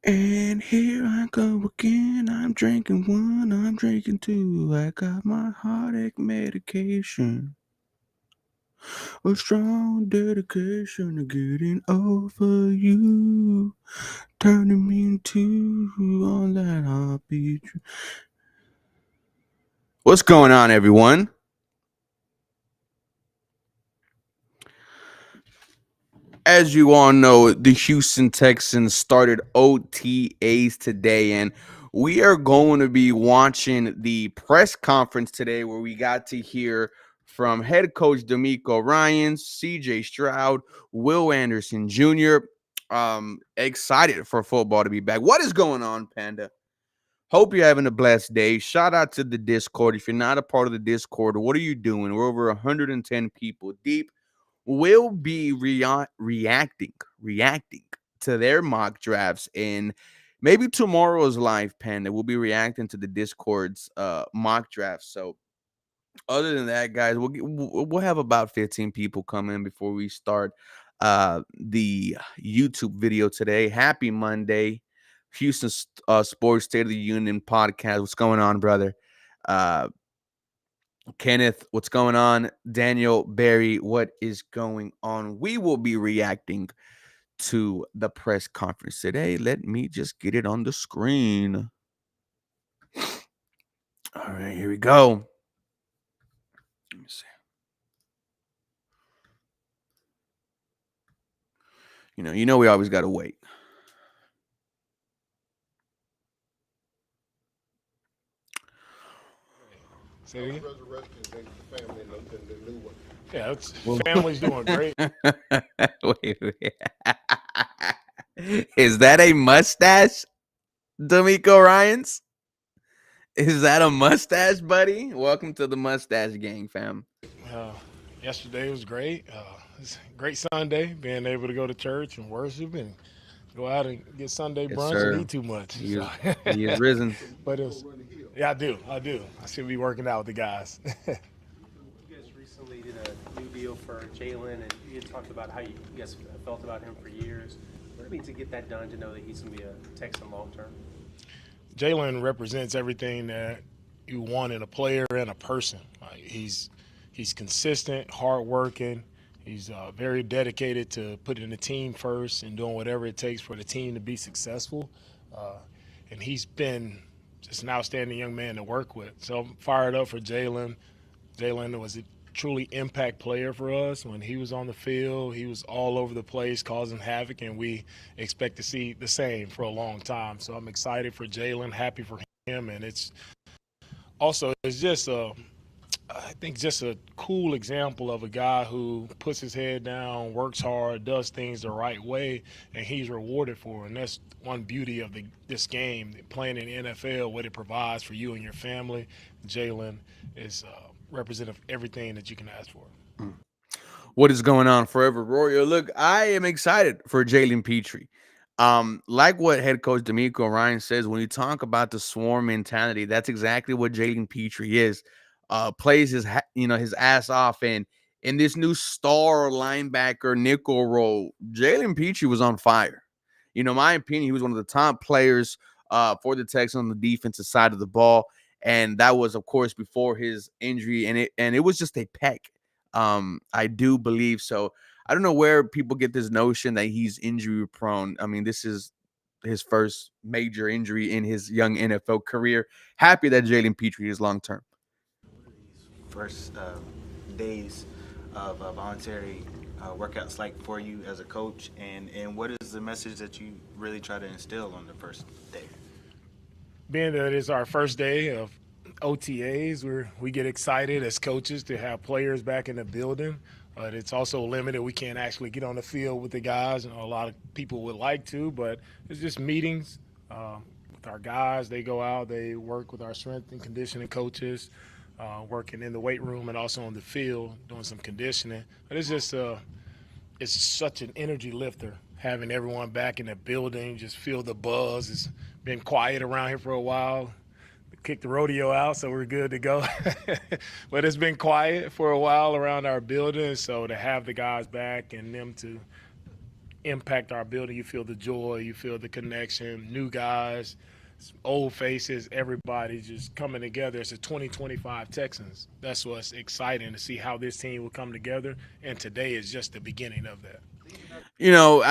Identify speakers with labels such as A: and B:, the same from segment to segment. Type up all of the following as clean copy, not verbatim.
A: And here I go again. I'm drinking one, I'm drinking two. I got my heartache medication. A strong dedication to getting over you. Turning me into all that I'll be. What's going on, everyone? As you all know, the Houston Texans started OTAs today, and we are going to be watching the press conference today where we got to hear from head coach D'Amico Ryans, CJ Stroud, Will Anderson Jr. Excited for football to be back. What is going on, Panda? Hope you're having a blessed day. Shout out to the Discord. If you're not a part of the Discord, what are you doing? We're over 110 people deep. We'll be reacting to their mock drafts, and maybe tomorrow's live, Panda. We'll be reacting to the Discord's mock draft. So other than that, guys, we'll have about 15 people come in before we start the YouTube video today. Happy Monday, Houston Sports State of the Union podcast. What's going on, brother? Uh, Kenneth, what's going on? Daniel, Barry, what is going on? We will be reacting to the press conference today. Let me just get it on the screen. All right, here we go. Let me see. We always got to wait.
B: Say it again? Yeah, family's doing great.
A: Wait. Is that a mustache, D'Amico Ryans? Is that a mustache, buddy? Welcome to the mustache gang, fam.
B: Uh, Yesterday was great. It's a great Sunday, being able to go to church and worship and go out and get Sunday
A: Yes,
B: brunch and
A: sir.
B: eat too much.
A: He
B: So.
A: is, he is risen.
B: But yeah, I do. I should be working out with the guys.
C: You guys recently did a new deal for Jalen, and you had talked about how you guys felt about him for years. What do it mean to get that done, to know that he's going to be a Texan long term?
B: Jalen represents everything that you want in a player and a person. He's consistent, hardworking. He's very dedicated to putting the team first and doing whatever it takes for the team to be successful. Uh, and he's been just an outstanding young man to work with. So I'm fired up for Jalen. Jalen was a truly impact player for us. When he was on the field, he was all over the place causing havoc, and we expect to see the same for a long time. So I'm excited for Jalen, happy for him, and it's just I think just a cool example of a guy who puts his head down, works hard, does things the right way, and he's rewarded for it. And that's one beauty of this game, playing in the NFL, what it provides for you and your family. Jalen is representative of everything that you can ask for.
A: What is going on, Forever Warrior? Look, I am excited for Jalen Petrie. Like what head coach D'Amico Ryan says, when you talk about the swarm mentality, that's exactly what Jalen Petrie is. Plays his ass off, and in this new star linebacker nickel role, Jalen Petrie was on fire. My opinion, he was one of the top players for the Texans on the defensive side of the ball, and that was, of course, before his injury, and it was just a peck. I do believe so. I don't know where people get this notion that he's injury prone. I mean, this is his first major injury in his young NFL career. Happy that Jalen Petrie is long term.
D: First days of voluntary workouts like for you as a coach, and what is the message that you really try to instill on the first day?
B: Being that it's our first day of OTAs, we get excited as coaches to have players back in the building. But it's also limited. We can't actually get on the field with the guys. A lot of people would like to, but it's just meetings with our guys. They go out, they work with our strength and conditioning coaches, working in the weight room and also on the field, doing some conditioning. But it's just it's such an energy lifter having everyone back in the building. Just feel the buzz. It's been quiet around here for a while. Kicked the rodeo out, so we're good to go. But it's been quiet for a while around our building, so to have the guys back and them to impact our building. You feel the joy, you feel the connection, new guys, old faces, everybody just coming together. It's a 2025 Texans. That's what's exciting to see how this team will come together. And today is just the beginning of that.
A: You know,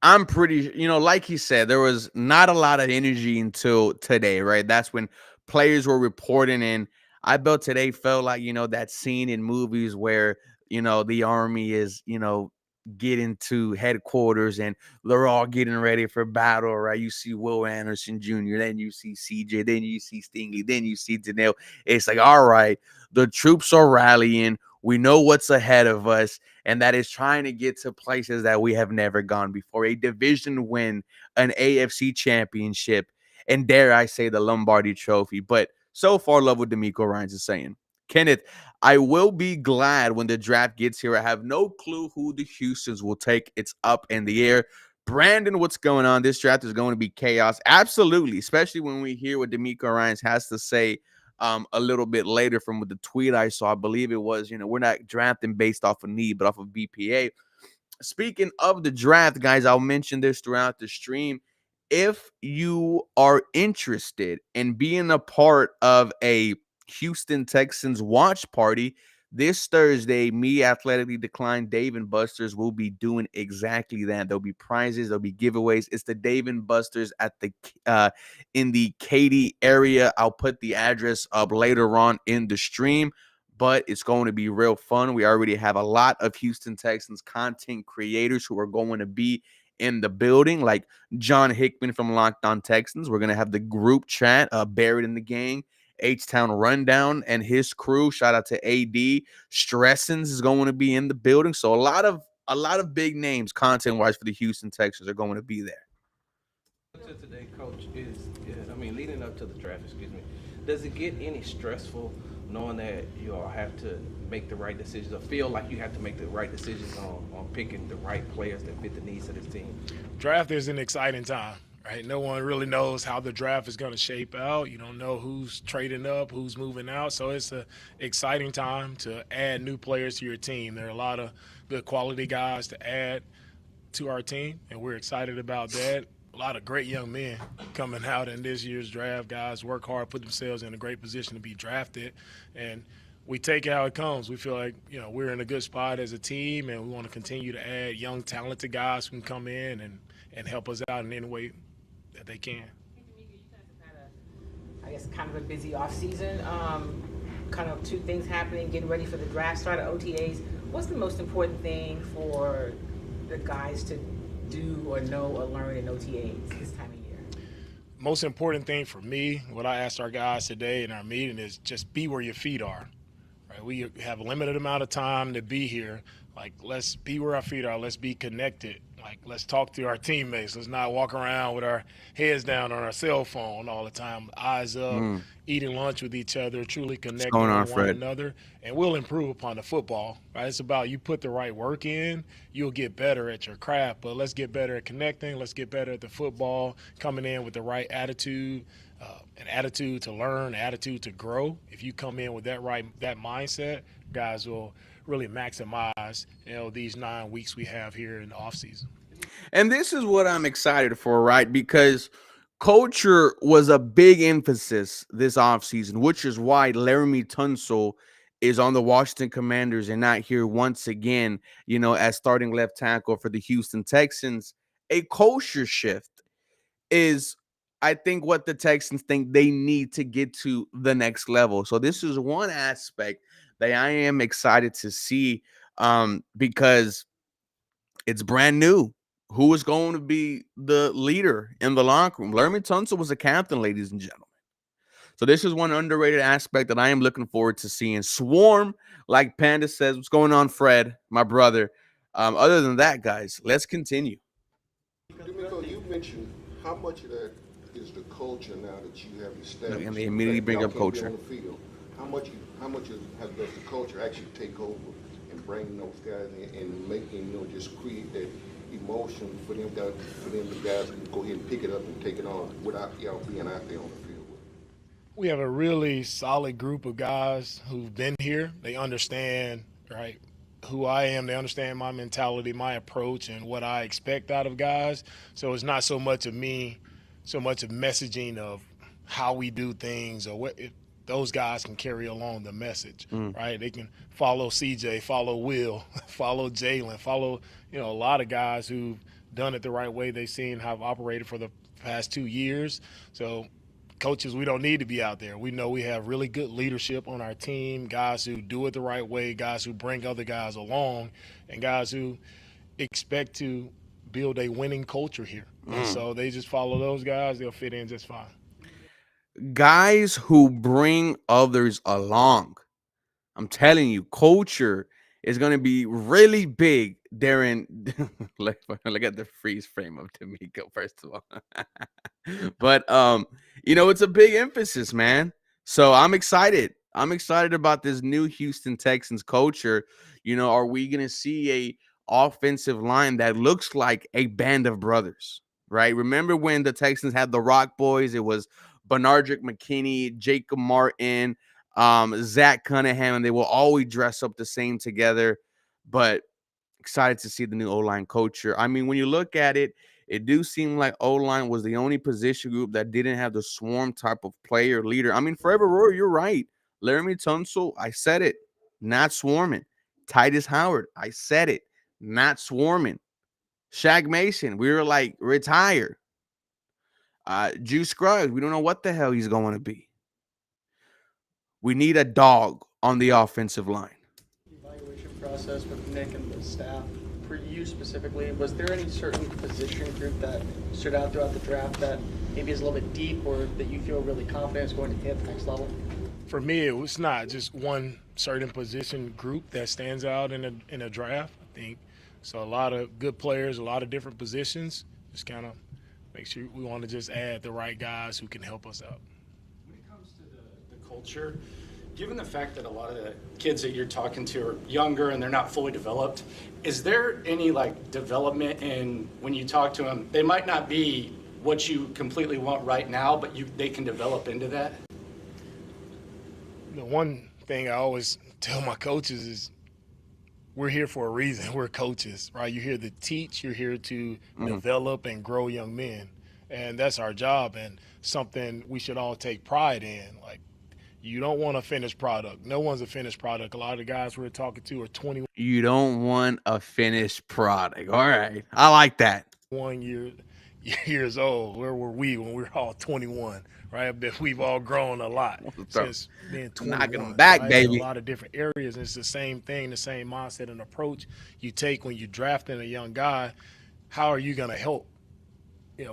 A: I'm pretty, like he said, there was not a lot of energy until today, right? That's when players were reporting in. I bet today felt like, that scene in movies where, the army is, getting to headquarters and they're all getting ready for battle, right? You see Will Anderson Jr., then you see CJ, then you see Stingley, then you see Danielle. It's like, all right, the troops are rallying. We know what's ahead of us, and that is trying to get to places that we have never gone before. A division win, an AFC championship, and dare I say the Lombardi trophy. But so far, love what D'Amico Ryans is saying. Kenneth, I will be glad when the draft gets here. I have no clue who the Houstons will take. It's up in the air. Brandon, what's going on? This draft is going to be chaos. Absolutely, especially when we hear what D'Amico Ryans has to say a little bit later from the tweet I saw. I believe it was, we're not drafting based off of need, but off of BPA. Speaking of the draft, guys, I'll mention this throughout the stream. If you are interested in being a part of a Houston Texans watch party this Thursday, me, Athletically Declined, Dave and Buster's will be doing exactly that. There'll be prizes, there'll be giveaways. It's the Dave and Buster's at the in the Katy area. I'll put the address up later on in the stream, but it's going to be real fun. We already have a lot of Houston Texans content creators who are going to be in the building, like John Hickman from Locked On Texans. We're going to have the group chat, Buried in the Gang, H-Town Rundown and his crew. Shout out to AD. Stressens is going to be in the building. So a lot of big names content-wise for the Houston Texans are going to be there.
E: To today, Coach, I mean, leading up to the draft, excuse me, does it get any stressful knowing that you all have to make the right decisions or feel like you have to make the right decisions on picking the right players that fit the needs of this team?
B: Draft is an exciting time, right? No one really knows how the draft is going to shape out. You don't know who's trading up, who's moving out. So it's an exciting time to add new players to your team. There are a lot of good quality guys to add to our team, and we're excited about that. A lot of great young men coming out in this year's draft. Guys work hard, put themselves in a great position to be drafted, and we take it how it comes. We feel like we're in a good spot as a team, and we want to continue to add young, talented guys who can come in and help us out in any way that they can.
F: I guess kind of a busy off season. Kind of two things happening, getting ready for the draft, start of OTAs. What's the most important thing for the guys to do or know or learn in OTAs this time of year?
B: Most important thing for me, what I asked our guys today in our meeting is just be where your feet are. Right? We have a limited amount of time to be here. Like, let's be where our feet are. Let's be connected. Like, let's talk to our teammates. Let's not walk around with our heads down on our cell phone all the time, eyes up, eating lunch with each other, truly connecting with one another. And we'll improve upon the football, right? It's about you put the right work in, you'll get better at your craft. But let's get better at connecting. Let's get better at the football, coming in with the right attitude, an attitude to learn, attitude to grow. If you come in with that mindset, guys will really maximize these 9 weeks we have here in the offseason.
A: And this is what I'm excited for, right? Because culture was a big emphasis this offseason, which is why Laramie Tunsil is on the Washington Commanders and not here once again, as starting left tackle for the Houston Texans. A culture shift is, I think, what the Texans think they need to get to the next level. So this is one aspect that I am excited to see because it's brand new. Who is going to be the leader in the locker room? Laramie Tunsil was a captain, ladies and gentlemen. So this is one underrated aspect that I am looking forward to seeing. Swarm, like Panda says. What's going on, Fred, my brother? Other than that, guys, let's continue.
G: D'Amico, you mentioned how much of that is the culture now that you have established.
A: And they immediately bring up culture.
G: On the field. How much does the culture actually take over and bring those guys in and making just create that emotion for them the guys to go ahead and pick it up and take it on without y'all being out there on the field?
B: We have a really solid group of guys who've been here. They understand, right, who I am. They understand my mentality, my approach, and what I expect out of guys. So it's not so much of me, so much of messaging of how we do things or what. Those guys can carry along the message,
A: Mm.
B: right? They can follow CJ, follow Will, follow Jalen, follow a lot of guys who've done it the right way. They've seen how I've operated for the past 2 years. So coaches, we don't need to be out there. We know we have really good leadership on our team, guys who do it the right way, guys who bring other guys along, and guys who expect to build a winning culture here. And
A: Mm.
B: so they just follow those guys, they'll fit in just fine.
A: Guys who bring others along. I'm telling you, culture is going to be really big during. Look at the freeze frame of D'Amico, first of all. But it's a big emphasis, man. So I'm excited. I'm excited about this new Houston Texans culture. Are we going to see a offensive line that looks like a band of brothers? Right? Remember when the Texans had the Rock Boys? It was Bernardrick McKinney, Jacob Martin, Zach Cunningham, and they will always dress up the same together. But excited to see the new O-line culture. I mean, when you look at it, it do seem like O-line was the only position group that didn't have the swarm type of player leader. I mean, Forever Roy, you're right. Laramie Tunsil, I said it, not swarming. Titus Howard, I said it, not swarming. Shaq Mason, we were like, retire. Juice Scruggs, we don't know what the hell he's going to be. We need a dog on the offensive line.
H: Evaluation process with Nick and the staff, for you specifically, was there any certain position group that stood out throughout the draft that maybe is a little bit deep or that you feel really confident is going to hit the next level?
B: For me, it was not just one certain position group that stands out in a draft. I think so. A lot of good players, a lot of different positions. Just kind of make sure we want to just add the right guys who can help us out.
I: When it comes to the culture, given the fact that a lot of the kids that you're talking to are younger and they're not fully developed, is there any development in when you talk to them? They might not be what you completely want right now, but they can develop into that.
B: The one thing I always tell my coaches is we're here for a reason. We're coaches, right? You're here to teach. You're here to develop and grow young men. And that's our job and something we should all take pride in. You don't want a finished product. No one's a finished product. A lot of the guys we're talking to are 21
A: You don't want a finished product. All right. I like that.
B: years old. Where were we when we were all 21, right? But we've all grown a lot since being 21.
A: Knocking them back,
B: right?
A: baby.
B: In a lot of different areas. And it's the same thing, the same mindset and approach you take when you're drafting a young guy. How are you going to help?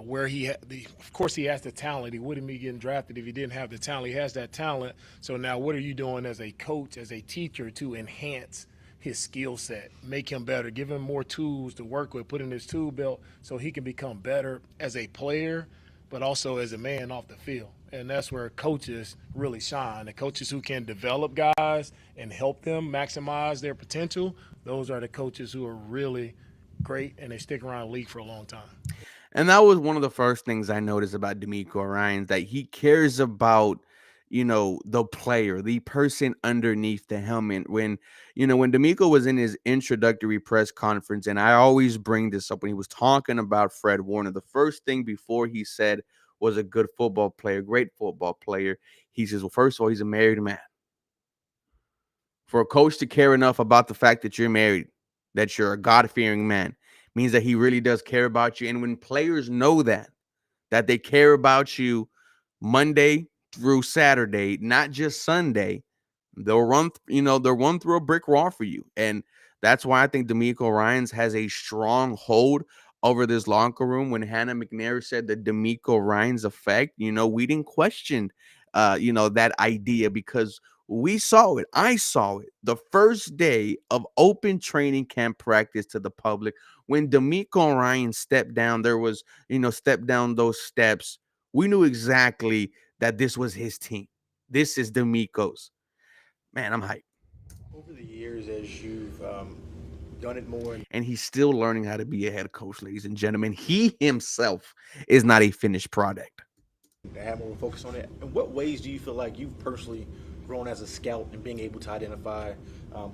B: Where of course he has the talent. He wouldn't be getting drafted if he didn't have the talent. He has that talent. So now what are you doing as a coach, as a teacher to enhance his skill set, make him better, give him more tools to work with, put in his tool belt so he can become better as a player, but also as a man off the field. And that's where coaches really shine. The coaches who can develop guys and help them maximize their potential, those are the coaches who are really great and they stick around the league for a long time.
A: And that was one of the first things I noticed about D'Amico Ryan, that he cares about, the player, the person underneath the helmet. When D'Amico was in his introductory press conference, and I always bring this up when he was talking about Fred Warner, the first thing before he said was a good football player, great football player. He says, well, first of all, he's a married man. For a coach to care enough about the fact that you're married, that you're a God-fearing man, means that he really does care about you. And when players know that they care about you Monday through Saturday, not just Sunday, they'll run through a brick wall for you. And that's why I think D'Amico Ryans has a strong hold over this locker room. When Hannah McNair said the D'Amico Ryans effect, we didn't question that idea, because we saw it. I saw it the first day of open training camp practice to the public. When D'Amico Ryan stepped down, stepped down those steps. We knew exactly that this was his team. This is D'Amico's. Man, I'm hyped.
H: Over the years, as you've done it more
A: And he's still learning how to be a head coach, ladies and gentlemen. He himself is not a finished product.
H: and have more focus on it, in what ways do you feel like you've personally grown as a scout and being able to identify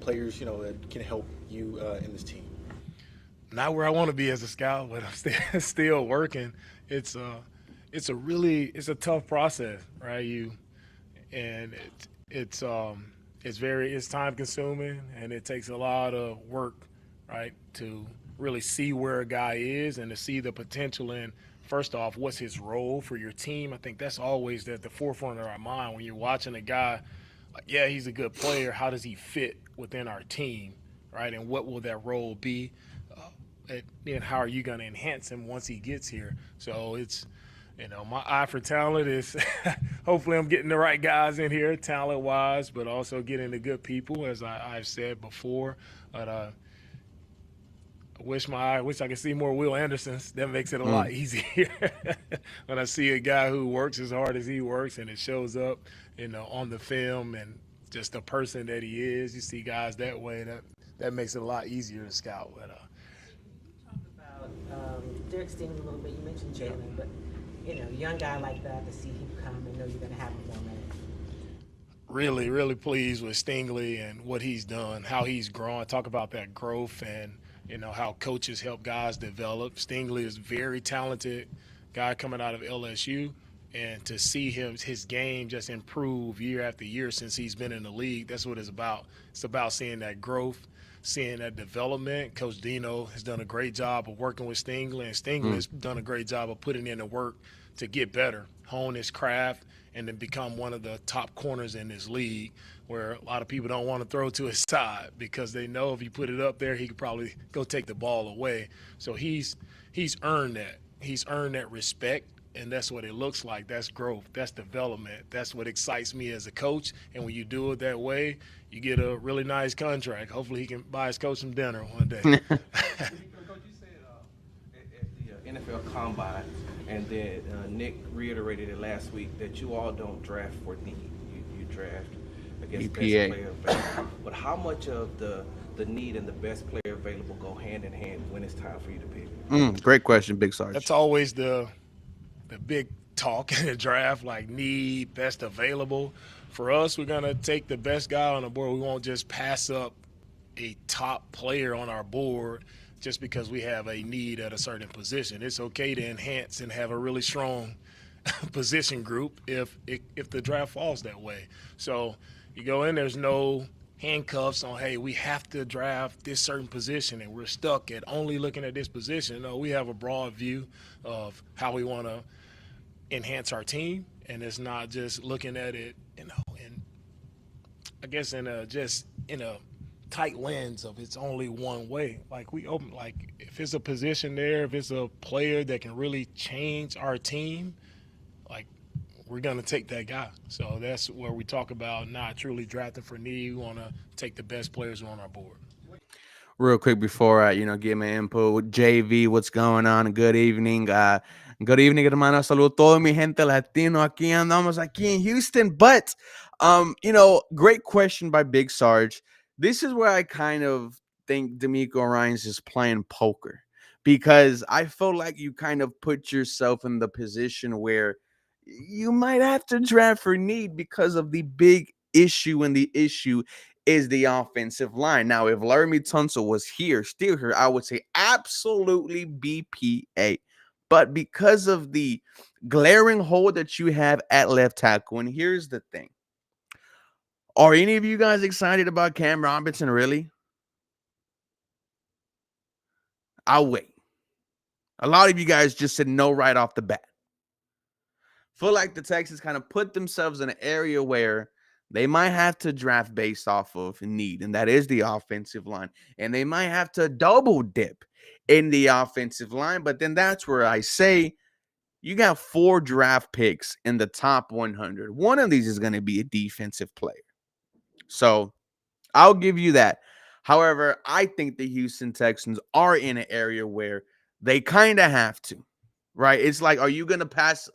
J: players, that can help you in this team?
B: Not where I want to be as a scout, but I'm still working. It's it's a tough process, right? And it's time consuming, and it takes a lot of work, right, to really see where a guy is and to see the potential in, first off, what's his role for your team. I think that's always at the forefront of our mind when you're watching a guy. Like, yeah, he's a good player. How does he fit within our team, right? And what will that role be? And how are you going to enhance him once he gets here? So it's, my eye for talent is hopefully I'm getting the right guys in here, talent wise, but also getting the good people, as I've said before. But I wish I could see more Will Andersons. That makes it a lot easier when I see a guy who works as hard as he works and it shows up, on the film and just the person that he is. You see guys that way, that makes it a lot easier to scout. But
F: About Derek Stingley a little bit. You mentioned Jalen, but young guy like that, to see him come and know you're going to have him on that.
B: Really, really pleased with Stingley and what he's done, how he's grown. Talk about that growth and how coaches help guys develop. Stingley is very talented guy coming out of LSU, and to see his game just improve year after year since he's been in the league, that's what it's about. It's about seeing that growth, seeing that development. Coach Dino has done a great job of working with Stingley, and Stingley has done a great job of putting in the work to get better, hone his craft, and then become one of the top corners in this league, where a lot of people don't want to throw to his side because they know if you put it up there, he could probably go take the ball away. So he's earned that. He's earned that respect, and that's what it looks like. That's growth. That's development. That's what excites me as a coach. And when you do it that way, you get a really nice contract. Hopefully he can buy his coach some dinner one day.
E: Coach, you said at the NFL Combine, and then Nick reiterated it last week, that you all don't draft for need. You draft, I guess, best
A: EPA.
E: player available. But how much of the need and the best player available go hand in hand when it's time for you to pick?
A: Great question, Big Sarge.
B: That's always the big talk in the draft, like need, best available. For us, we're going to take the best guy on the board. We won't just pass up a top player on our board just because we have a need at a certain position. It's okay to enhance and have a really strong position group if the draft falls that way. So you go in, there's no handcuffs on, hey, we have to draft this certain position and we're stuck at only looking at this position. No, we have a broad view of how we want to enhance our team, and it's not just looking at it, in I guess in a tight lens of it's only one way. Like if it's a position there, if it's a player that can really change our team, like we're gonna take that guy. So that's where we talk about not truly drafting for need. We want to take the best players on our board.
A: Real quick before I, give my input. JV, what's going on? Good evening. Good evening, hermano. Saludo todo mi gente latino. Aquí andamos aquí in Houston. But, great question by Big Sarge. This is where I kind of think D'Amico Ryans is playing poker, because I feel like you kind of put yourself in the position where you might have to draft for need because of the big issue, and the issue is the offensive line. Now, if Laramie Tunsil was still here, I would say absolutely BPA. But because of the glaring hole that you have at left tackle, and here's the thing. Are any of you guys excited about Cam Robinson, really? I'll wait. A lot of you guys just said no right off the bat. Feel like the Texans kind of put themselves in an area where they might have to draft based off of need, and that is the offensive line. And they might have to double dip in the offensive line, but then that's where I say you got 4 draft picks in the top 100. One of these is going to be a defensive player. So I'll give you that. However, I think the Houston Texans are in an area where they kind of have to, right? It's like, are you going to pass?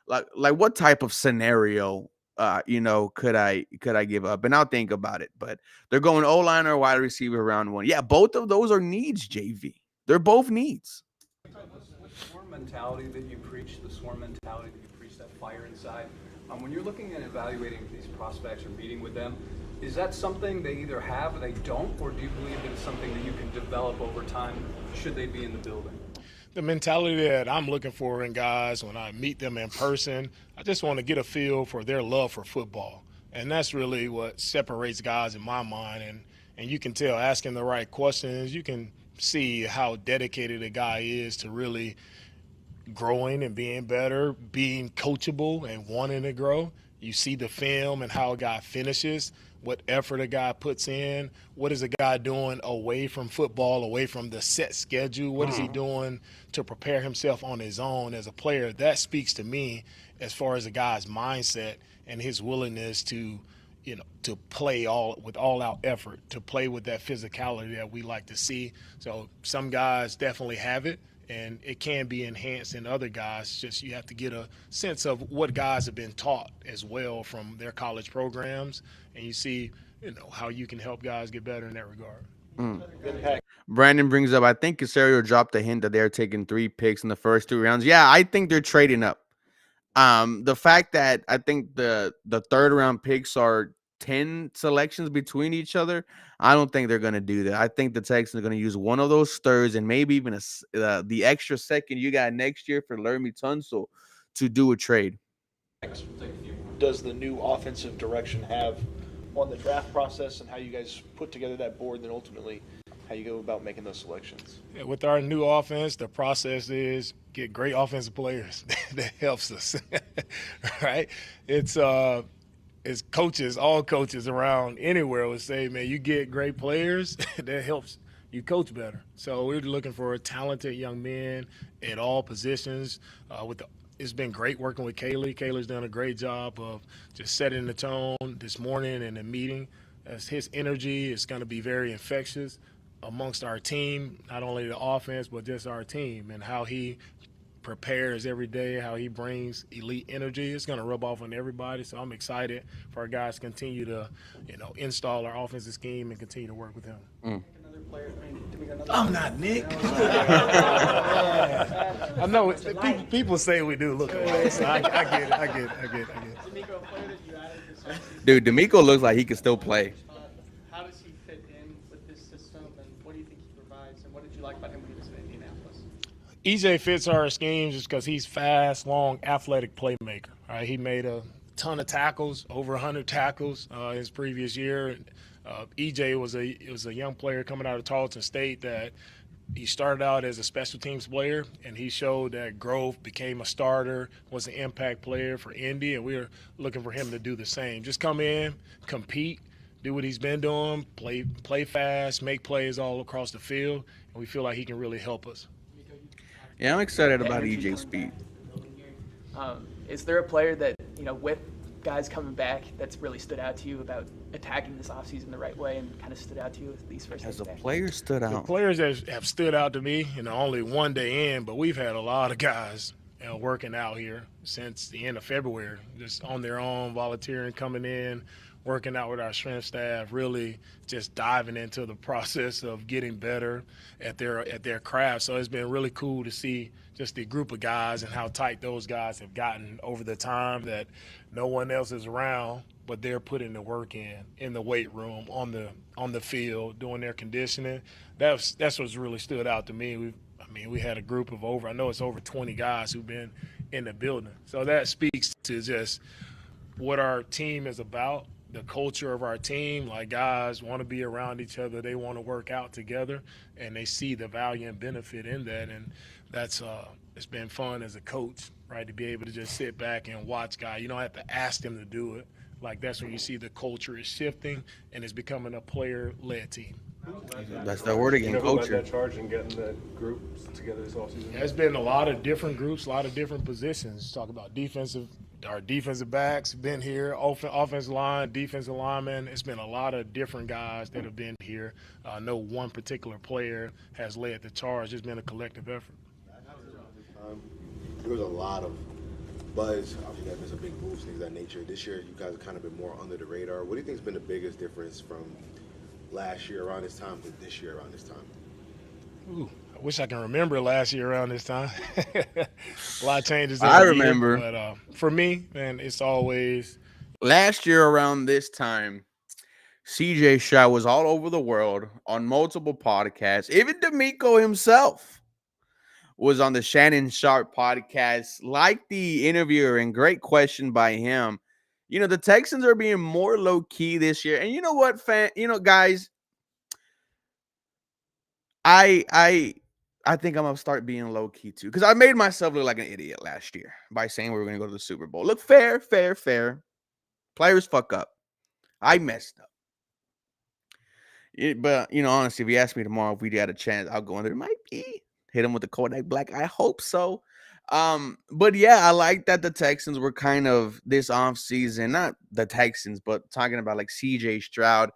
A: Like what type of scenario, could I give up? And I'll think about it. But they're going O-line or wide receiver round 1. Yeah, both of those are needs, JV. They're both needs.
K: The swarm mentality that you preach, the swarm mentality that you preach that fire inside. When you're looking at evaluating these prospects or meeting with them, is that something they either have or they don't, or do you believe that it's something that you can develop over time should they be in the building?
B: The mentality that I'm looking for in guys when I meet them in person, I just want to get a feel for their love for football. And that's really what separates guys in my mind. And you can tell asking the right questions, you can see how dedicated a guy is to really growing and being better, being coachable and wanting to grow. You see the film and how a guy finishes, what effort a guy puts in, what is a guy doing away from football, away from the set schedule, what is he doing to prepare himself on his own as a player. That speaks to me as far as a guy's mindset and his willingness to, to play with all out effort, to play with that physicality that we like to see. So some guys definitely have it, and it can be enhanced in other guys. Just you have to get a sense of what guys have been taught as well from their college programs, and you see, how you can help guys get better in that regard.
A: Brandon brings up, I think Casario dropped a hint that they're taking 3 picks in the first 2 rounds. Yeah, I think they're trading up. The fact that I think the third round picks are 10 selections between each other, I don't think they're going to do that. I think the Texans are going to use one of those thirds and maybe even the extra second you got next year for Laramie Tunsil to do a trade.
J: Does the new offensive direction have on the draft process and how you guys put together that board, and then ultimately how you go about making those selections?
B: Yeah, with our new offense, the process is get great offensive players. That helps us, right? It's coaches, all coaches around anywhere would say, man, you get great players, that helps you coach better. So we're looking for talented young men at all positions. It's been great working with Kaylee. Kaylee's done a great job of just setting the tone this morning in the meeting. As his energy is going to be very infectious amongst our team, not only the offense, but just our team, and how he prepares every day, how he brings elite energy. It's going to rub off on everybody. So I'm excited for our guys to continue to, install our offensive scheme and continue to work with him.
H: Another player,
B: I'm not Nick. I know people say we do look alike. So I get it.
H: D'Amico, a player that you added this offseason,
A: Dude, D'Amico looks like he can still play.
H: how does he fit in with this system, and what do you think he provides, and what did you like about him when he was in Indianapolis?
B: EJ fits our schemes just because he's fast, long, athletic playmaker. Right? He made a ton of tackles, over 100 tackles his previous year. EJ was a young player coming out of Tarleton State that he started out as a special teams player, and he showed that growth, became a starter, was an impact player for Indy, and we're looking for him to do the same. Just come in, compete, do what he's been doing, play fast, make plays all across the field, and we feel like he can really help us.
A: Yeah, I'm excited about EJ's speed.
L: Is there a player that, with guys coming back, that's really stood out to you about attacking this offseason the right way and kind of stood out to you with these first
A: As a
L: days back?
A: player stood
B: The
A: out.
B: players that have stood out to me, only one day in, but we've had a lot of guys working out here since the end of February, just on their own, volunteering, coming in, working out with our strength staff, really just diving into the process of getting better at their craft. So it's been really cool to see just the group of guys and how tight those guys have gotten over the time that no one else is around, but they're putting the work in the weight room, on the field, doing their conditioning. That's what's really stood out to me. We had a group of over 20 guys who've been in the building. So that speaks to just what our team is about, the culture of our team. Like, guys want to be around each other, they want to work out together, and they see the value and benefit in that. And that's it's been fun as a coach, right, to be able to just sit back and watch guys. You don't have to ask them to do it. Like, that's when you see the culture is shifting and it's becoming a player-led team.
A: That's the word again, culture.
M: That charge and getting that group together this offseason?
B: There's been a lot of different groups, a lot of different positions. Talk about our defensive backs have been here, offensive line, defensive linemen. It's been a lot of different guys that have been here. No one particular player has led the charge. It's been a collective effort.
N: There was a lot of buzz. Obviously, that was a big move, things of that nature. This year, you guys have kind of been more under the radar. What do you think has been the biggest difference from last year around this time to this year around this time?
B: I wish I can remember last year around this time. A lot of changes
A: I
B: every year,
A: remember
B: but for me, man, it's always
A: last year around this time, CJ Shaw was all over the world on multiple podcasts. Even D'Amico himself was on the Shannon Sharp podcast. Like the interviewer, and great question by him. You know, the Texans are being more low key this year. And you know what, guys, I think I'm gonna start being low key too. Because I made myself look like an idiot last year by saying we were gonna go to the Super Bowl. Look, fair, fair, fair. Players fuck up. I messed up. But honestly, if you ask me tomorrow if we had a chance, I'll go in there. It might be hit him with the Kodak Black. I hope so. But yeah, I like that the Texans were kind of this off season, not the Texans, but talking about like CJ Stroud.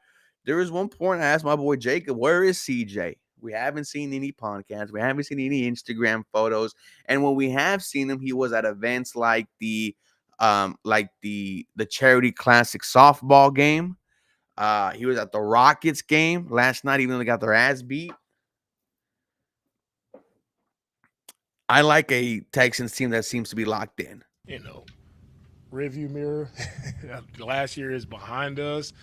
A: There was one point I asked my boy Jacob, where is CJ? We haven't seen any podcasts, we haven't seen any Instagram photos, and when we have seen him, he was at events like the charity classic softball game. He was at the Rockets game last night, even though they got their ass beat. I like a Texans team that seems to be locked in.
B: Review mirror. Last year is behind us.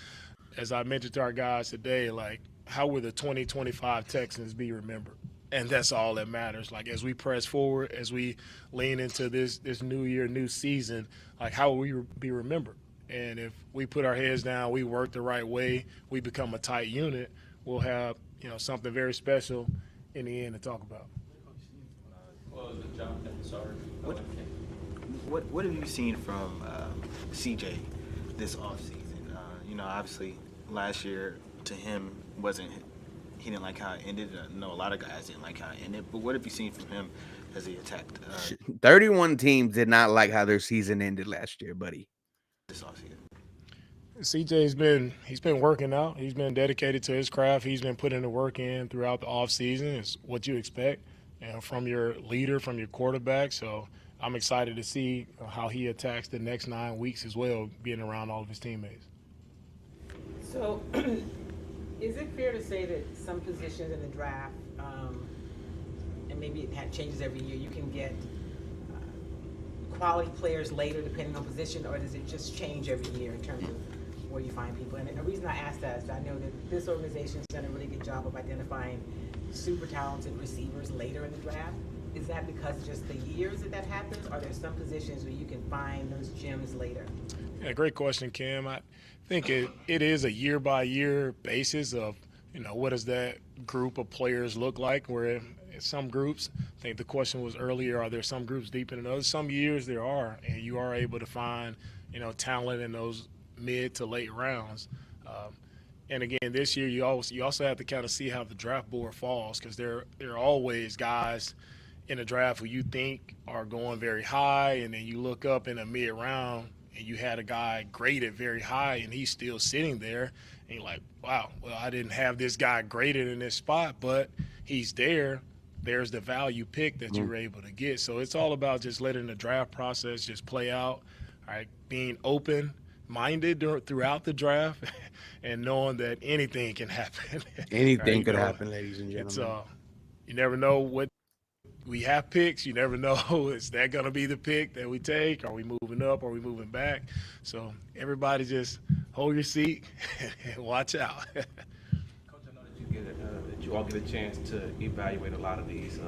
B: As I mentioned to our guys today, like, how will the 2025 Texans be remembered? And that's all that matters. Like, as we press forward, as we lean into this new year, new season, like, how will we be remembered? And if we put our heads down, we work the right way, we become a tight unit, we'll have, something very special in the end to talk about.
D: What have you seen from CJ this offseason? Obviously last year to him he didn't like how it ended. I know a lot of guys didn't like how it ended, but what have you seen from him as he attacked
A: 31 teams did not like how their season ended last year, buddy.
D: this offseason?
B: CJ's been working out. He's been dedicated to his craft. He's been putting the work in throughout the offseason. It's what you expect from your leader, from your quarterback. So I'm excited to see how he attacks the next 9 weeks as well, being around all of his teammates.
F: So, is it fair to say that some positions in the draft, and maybe it changes every year, you can get quality players later depending on position, or does it just change every year in terms of where you find people? And the reason I ask that is I know that this organization's done a really good job of identifying super talented receivers later in the draft. Is that because of just the years that happens? Or are there some positions where you can find those gems later?
B: Yeah, great question, Kim. I think it is a year-by-year basis of, what does that group of players look like? Where some groups, I think the question was earlier, are there some groups deeper than others? Some years there are, and you are able to find, talent in those mid to late rounds. And again, this year you also have to kind of see how the draft board falls, because there are always guys in the draft who you think are going very high, and then you look up in a mid round and you had a guy graded very high and he's still sitting there, and you're like, wow, well, I didn't have this guy graded in this spot, but he's there. There's the value pick that you were able to get. So it's all about just letting the draft process just play out, all right, being open-minded throughout the draft and knowing that anything can happen.
A: Anything
B: right?
A: could happen, ladies and gentlemen.
B: It's, you never know what we have picks. You never know, is that going to be the pick that we take? Are we moving up? Are we moving back? So everybody just hold your seat and watch out.
E: Coach, I know that you all get a chance to evaluate a lot of these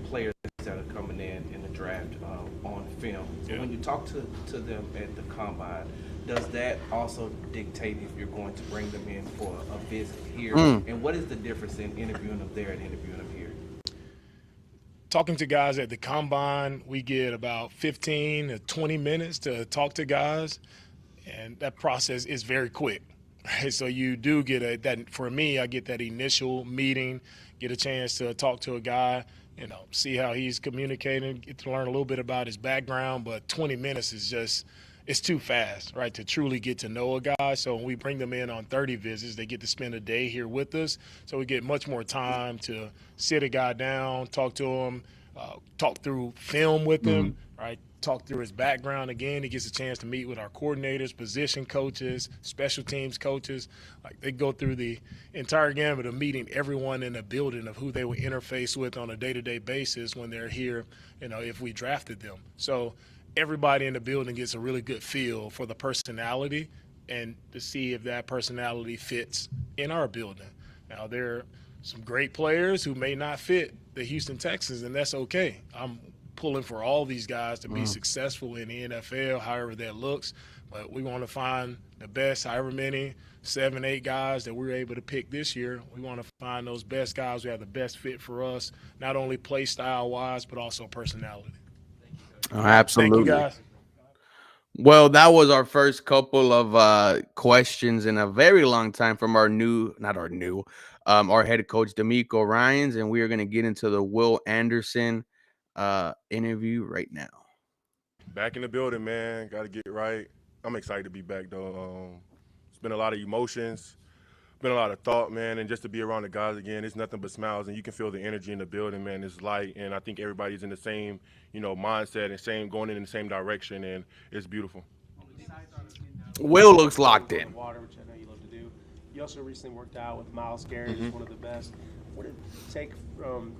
E: players that are coming in the draft on film. So when you talk to them at the combine, does that also dictate if you're going to bring them in for a visit here? And what is the difference in interviewing them there and interviewing them here?
B: Talking to guys at the combine, we get about 15 to 20 minutes to talk to guys, and that process is very quick. Right? So you do get that. For me, I get that initial meeting, get a chance to talk to a guy, see how he's communicating, get to learn a little bit about his background. But 20 minutes is just, it's too fast, right, to truly get to know a guy. So when we bring them in on 30 visits, they get to spend a day here with us. So we get much more time to sit a guy down, talk to him, talk through film with him, right, talk through his background again. He gets a chance to meet with our coordinators, position coaches, special teams coaches. Like, they go through the entire gamut of meeting everyone in the building of who they will interface with on a day-to-day basis when they're here, if we drafted them. So everybody in the building gets a really good feel for the personality and to see if that personality fits in our building. Now, there are some great players who may not fit the Houston Texans, and that's okay. I'm pulling for all these guys to be successful in the NFL, however that looks. But we want to find the best, however many, 7, 8 guys that we're able to pick this year. We want to find those best guys who have the best fit for us, not only play style-wise, but also personality.
A: Oh, absolutely.
B: Thank you, guys.
A: Well, that was our first couple of questions in a very long time from our head coach D'Amico Ryans, and we are going to get into the Will Anderson interview right now.
O: Back in the building, man. Got to get right. I'm excited to be back, though. It's been a lot of emotions, been a lot of thought, man, and just to be around the guys again, it's nothing but smiles, and you can feel the energy in the building, man. It's light, and I think everybody's in the same, mindset and going in the same direction, and it's beautiful.
A: Will looks locked in.
C: Water, which I know you love to do. You also recently worked out with Myles Garrett, who's one of the best. What did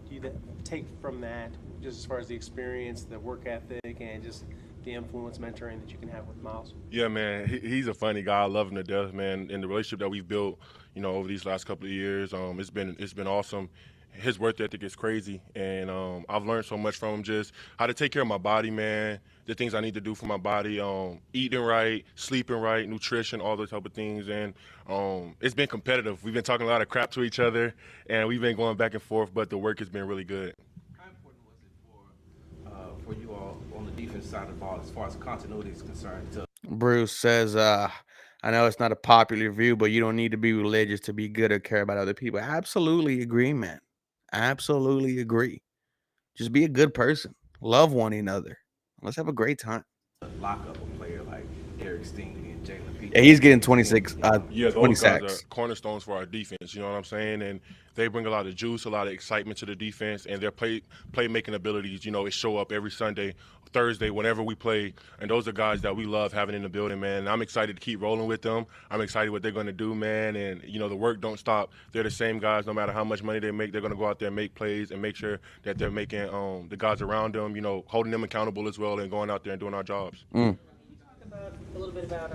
C: you take from that, just as far as the experience, the work ethic, and just the influence mentoring that you can have with Myles?
O: Yeah, man, he's a funny guy. I love him to death, man. And the relationship that we've built, over these last couple of years, it's been awesome. His work ethic is crazy, and I've learned so much from him, just how to take care of my body, man, the things I need to do for my body, eating right, sleeping right, nutrition, all those type of things. And it's been competitive. We've been talking a lot of crap to each other, and we've been going back and forth, but the work has been really good.
E: How important was it for you all on the defense side of the ball as far as continuity is concerned?
A: Bruce says, I know it's not a popular view, but you don't need to be religious to be good or care about other people. Absolutely agree, man. Absolutely agree. Just be a good person. Love one another. Let's have a great time.
E: Lock up a player like Eric Stingley and Jalen Peter.
A: Yeah, he's getting 26,
O: Yeah,
A: 20
O: those guys
A: sacks.
O: are cornerstones for our defense, you know what I'm saying? And they bring a lot of juice, a lot of excitement to the defense, and their playmaking abilities, it show up every Sunday, Thursday, whenever we play. And those are guys that we love having in the building, man. And I'm excited to keep rolling with them. I'm excited what they're going to do, man. And, the work don't stop. They're the same guys. No matter how much money they make, they're going to go out there and make plays and make sure that they're making the guys around them, holding them accountable as well and going out there and doing our jobs.
F: Talk about a little bit about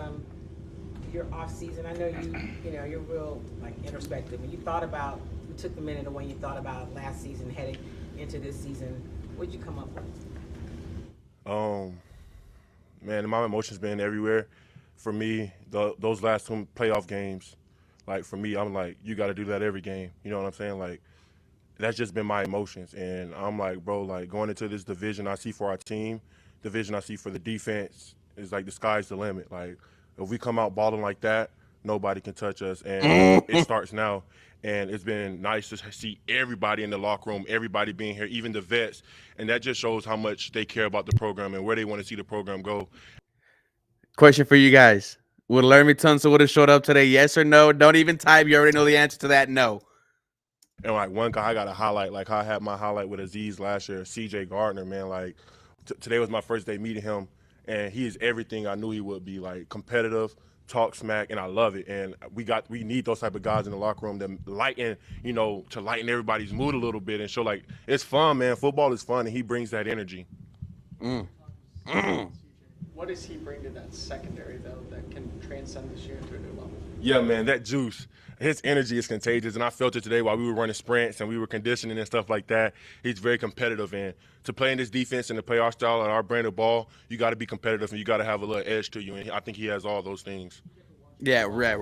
F: your off season. I know you're real introspective. When you took the minute when you thought about last season heading into this season, what did you come up with?
O: Man, my emotions been everywhere. For me, those last 2 playoff games, for me, I'm like, you got to do that every game. You know what I'm saying? That's just been my emotions. And I'm like, bro, going into this division I see for our team, division I see for the defense, is the sky's the limit. If we come out balling like that, nobody can touch us. And it starts now. And it's been nice to see everybody in the locker room, everybody being here, even the vets. And that just shows how much they care about the program and where they want to see the program go.
A: Question for you guys. Would Laramie Tunsil would have showed up today? Yes or no? Don't even type. You already know the answer to that. No.
O: And one guy I got to highlight, I had my highlight with Aziz last year, CJ Gardner, man. Today was my first day meeting him, and he is everything I knew he would be. Competitive, talk smack, and I love it. And we need those type of guys in the locker room that lighten everybody's mood a little bit and show it's fun, man. Football is fun, and he brings that energy.
H: What does he bring to that secondary, though, that can transcend this year into a new level?
O: Yeah, man, that juice. His energy is contagious, and I felt it today while we were running sprints and we were conditioning and stuff like that. He's very competitive, and to play in this defense and to play our style and our brand of ball, you got to be competitive and you got to have a little edge to you, and I think he has all those things.
A: Yeah, right.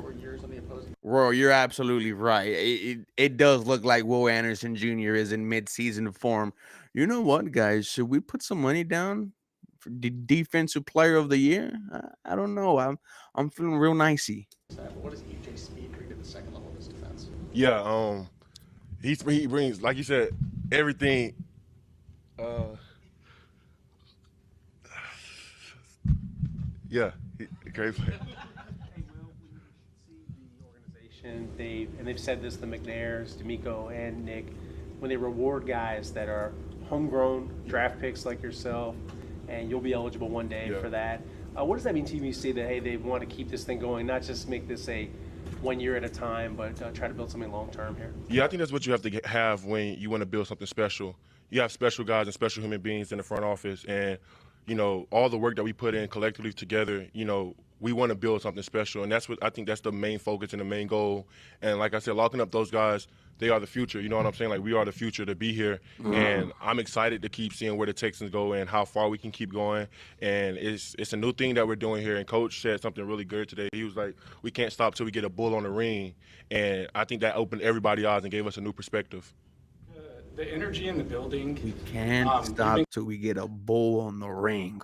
A: Roy, you're absolutely right. It does look like Will Anderson Jr. is in mid-season form. You know what, guys? Should we put some money down for the defensive player of the year? I don't know. I'm feeling real nicey.
H: What does EJ Speed bring to the second level of this defense?
O: Yeah, he brings, like you said, everything. Yeah, great player.
C: They've said this to McNairs, D'Amico, and Nick, when they reward guys that are homegrown draft picks like yourself, and you'll be eligible one day
O: Yeah.
C: for that. What does that mean to you when you say that, hey, they want to keep this thing going, not just make this a 1 year at a time, but try to build something long term here?
O: Yeah, I think that's what you have to have when you want to build something special. You have special guys and special human beings in the front office, and all the work that we put in collectively together. We want to build something special, and that's what I think that's the main focus and the main goal. And like I said, locking up those guys, they are the future. You know what I'm saying? Like, we are the future to be here, and I'm excited to keep seeing where the Texans go and how far we can keep going. And it's a new thing that we're doing here. And Coach said something really good today. He was like, "We can't stop till we get a bull on the ring," and I think that opened everybody's eyes and gave us a new perspective.
I: The energy in the building.
A: We can't
I: you've
A: stop
I: been
A: till we get a bull on the ring.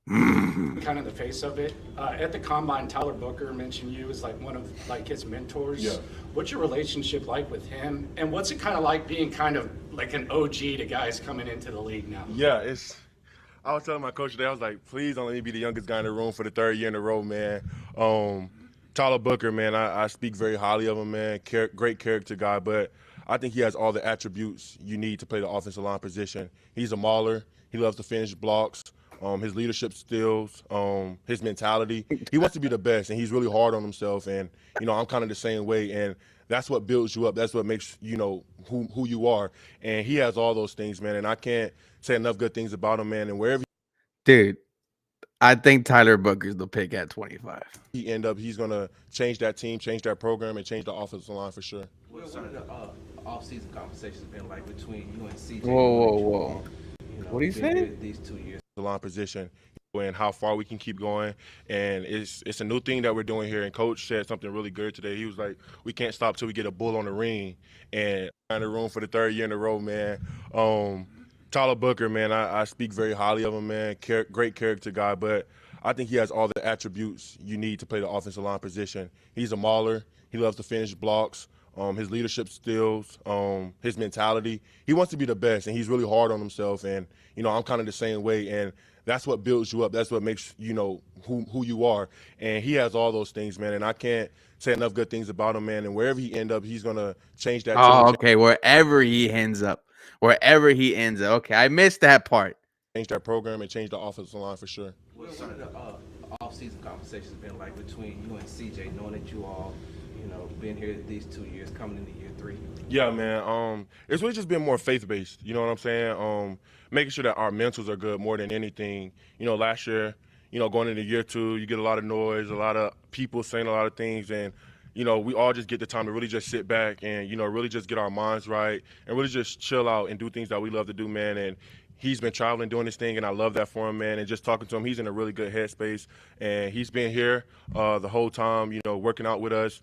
I: kind of the face of it. At the combine, Tyler Booker mentioned you as like one of his mentors.
O: Yeah.
I: What's your relationship like with him, and what's it kind of like being kind of like an OG to guys coming into the league now?
O: Yeah, I was telling my coach today, I was like, please don't let me be the youngest guy in the room for the third year in a row, man. Tyler Booker, man, I speak very highly of him, man. Great character guy, but I think he has all the attributes you need to play the offensive line position. He's a mauler. He loves to finish blocks. His leadership skills, his mentality. He wants to be the best, and he's really hard on himself. And I'm kind of the same way, and that's what builds you up. That's what makes who you are. And he has all those things, man. And I can't say enough good things about him, man. And wherever
A: Dude, I think Tyler Booker's the pick at 25.
O: he end up, he's gonna change that team, change that program, and change the offensive line for sure.
E: What have the off-season conversations been like between you and CJ?
A: Whoa. What are you
E: been
A: saying?
E: here these 2 years.
O: The line position and how far we can keep going. And it's a new thing that we're doing here. And Coach said something really good today. He was like, "We can't stop till we get a bull on the ring." And in the room for the third year in a row, man. Tyler Booker, man, I speak very highly of him, man. Great character guy, but I think he has all the attributes you need to play the offensive line position. He's a mauler. He loves to finish blocks. His leadership skills, his mentality. He wants to be the best, and he's really hard on himself. And I'm kind of the same way, and that's what builds you up. That's what makes who you are. And he has all those things, man. And I can't say enough good things about him, man. And wherever he end up, he's gonna change that.
A: Oh, okay. Wherever he ends up. Okay, I missed that part.
O: Change that program and change the offensive line for sure.
E: What have the off-season conversations been like between you and CJ, knowing that you all, been here these 2 years, coming into year 3?
O: Yeah, man. It's really just been more faith-based. You know what I'm saying? Making sure that our mentals are good more than anything. Last year, going into year 2, you get a lot of noise, a lot of people saying a lot of things, and we all just get the time to really just sit back and really just get our minds right and really just chill out and do things that we love to do, man. And he's been traveling doing this thing, and I love that for him, man. And just talking to him, he's in a really good headspace, and he's been here the whole time, working out with us,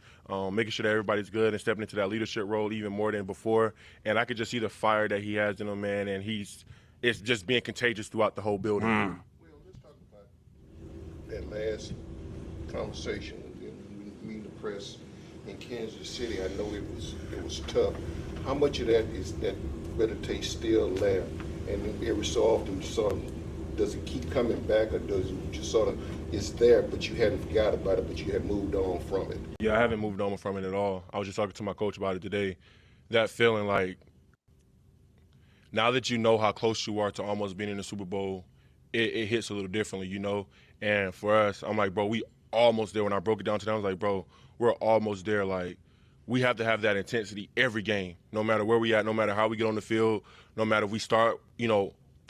O: making sure that everybody's good and stepping into that leadership role even more than before. And I could just see the fire that he has in him, man, and it's just being contagious throughout the whole building.
G: Well, let's talk about that last conversation and meeting the press in Kansas City. I know it was tough. How much of that is that better taste still left? And every so often, does it keep coming back, or does it just it's there, but you hadn't forgot about it, but you had moved on from it?
O: Yeah, I haven't moved on from it at all. I was just talking to my coach about it today. That feeling like now that you know how close you are to almost being in the Super Bowl, it hits a little differently, And for us, I'm like, bro, we almost there. When I broke it down to them, I was like, bro, we're almost there. Like, we have to have that intensity every game, no matter where we at, no matter how we get on the field, no matter if we start,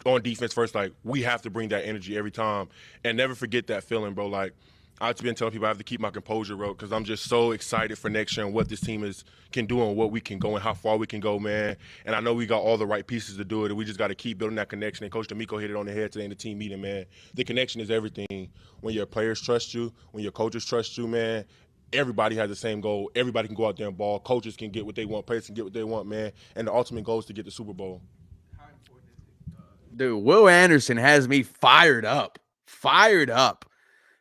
O: on defense first. Like, we have to bring that energy every time and never forget that feeling, bro. Like, I've been telling people I have to keep my composure, bro, because I'm just so excited for next year and what this team can do and what we can go and how far we can go, man. And I know we got all the right pieces to do it, and we just got to keep building that connection. And Coach D'Amico hit it on the head today in the team meeting, man. The connection is everything. When your players trust you, when your coaches trust you, man, everybody has the same goal. Everybody can go out there and ball. Coaches can get what they want. Players can get what they want, man. And the ultimate goal is to get the Super Bowl.
A: Dude, Will Anderson has me fired up.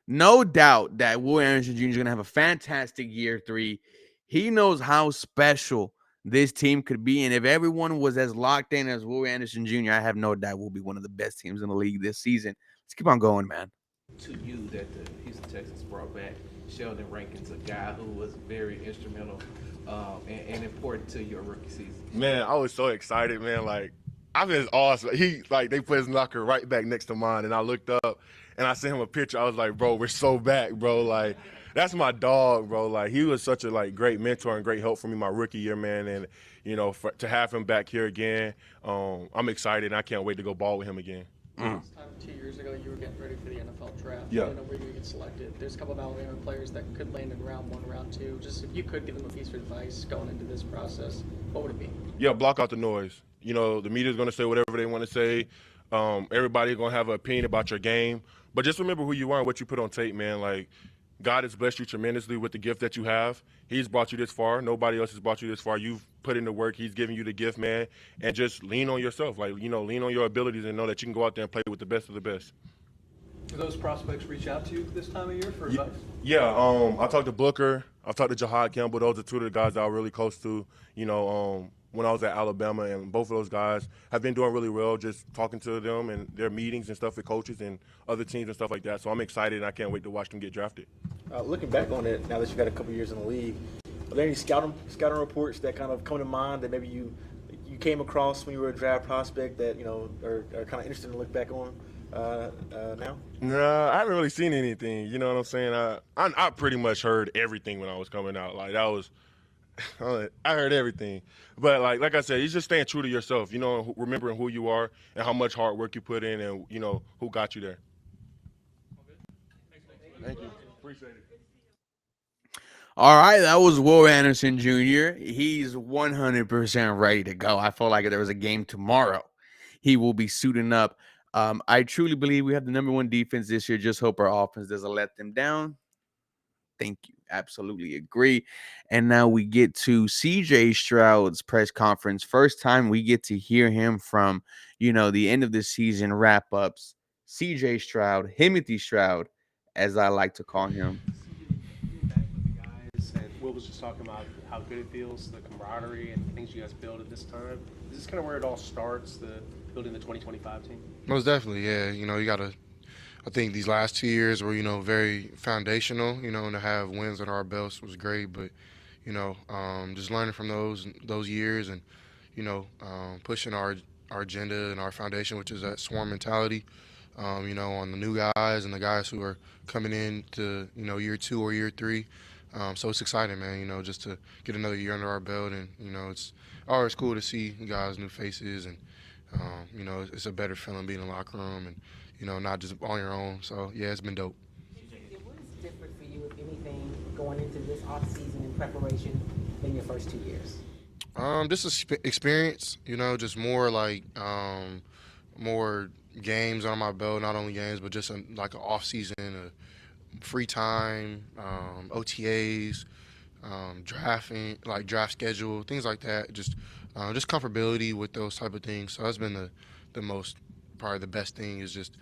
A: No doubt that Will Anderson Jr. is going to have a fantastic year 3. He knows how special this team could be. And if everyone was as locked in as Will Anderson Jr., I have no doubt we'll be one of the best teams in the league this season. Let's keep on going, man.
E: To you that the Houston Texans brought back Sheldon Rankins, a guy who was very instrumental and important to your rookie season.
O: Man, I was so excited, man. Like, I mean, it's awesome. They put his locker right back next to mine, and I looked up and I sent him a picture. I was like, bro, we're so back, bro. Like, that's my dog, bro. Like, he was such a great mentor and great help for me my rookie year, man. And to have him back here again, I'm excited. And I can't wait to go ball with him again.
H: This time 2 years ago, you were getting ready for the NFL draft.
O: Yeah.
H: You didn't know where you were going to get selected. There's a couple of Alabama players that could land in round 1, round 2. Just if you could give them a piece of advice going into this process, what would it be?
O: Yeah, block out the noise. The media's going to say whatever they want to say. Everybody's going to have an opinion about your game. But just remember who you are and what you put on tape, man. Like, God has blessed you tremendously with the gift that you have. He's brought you this far. Nobody else has brought you this far. You've put in the work. He's giving you the gift, man. And just lean on yourself. Lean on your abilities and know that you can go out there and play with the best of the best.
K: Do those prospects reach out to you this time of year for advice?
O: Yeah, I talked to Booker. I've talked to Jahad Campbell. Those are two of the guys that I'm really close to, when I was at Alabama. And both of those guys have been doing really well, just talking to them and their meetings and stuff with coaches and other teams and stuff like that. So I'm excited, and I can't wait to watch them get drafted.
J: Looking back on it, now that you've got a couple years in the league, are there any scouting reports that kind of come to mind that maybe you came across when you were a draft prospect that, are kind of interesting to look back on now?
O: No, I haven't really seen anything. You know what I'm saying? I pretty much heard everything when I was coming out. Like, that was – I heard everything. But, like I said, you just staying true to yourself, remembering who you are and how much hard work you put in and, who got you there. Thank you. Appreciate it.
A: All right, that was Will Anderson Jr. He's 100% ready to go. I feel like if there was a game tomorrow, he will be suiting up. I truly believe we have the number one defense this year. Just hope our offense doesn't let them down. Thank you. Absolutely agree. And now we get to CJ Stroud's press conference. First time we get to hear him from, the end of the season wrap-ups. CJ Stroud, Himothy Stroud, as I like to call him.
C: And Will was just talking about how good it feels, the camaraderie and the things you guys build at this time. Is this kind of where it all starts, building the 2025 team?
P: Most definitely, yeah. You got to, I think these last 2 years were, very foundational, and to have wins under our belts was great. But, just learning from those years and, pushing our agenda and our foundation, which is that swarm mentality, on the new guys and the guys who are coming in to, year 2 or year 3. So it's exciting, man, just to get another year under our belt. And, it's always cool to see guys, new faces. And, it's a better feeling being in the locker room and, not just on your own. So, yeah, it's been dope.
F: What is different for you, if anything, going into this offseason in preparation than your first 2 years?
P: Just experience, just more more games on my belt, not only games, but just like an off season, free time, OTAs, drafting, like draft schedule, things like that. Just comfortability with those type of things. So that's been probably the best thing is just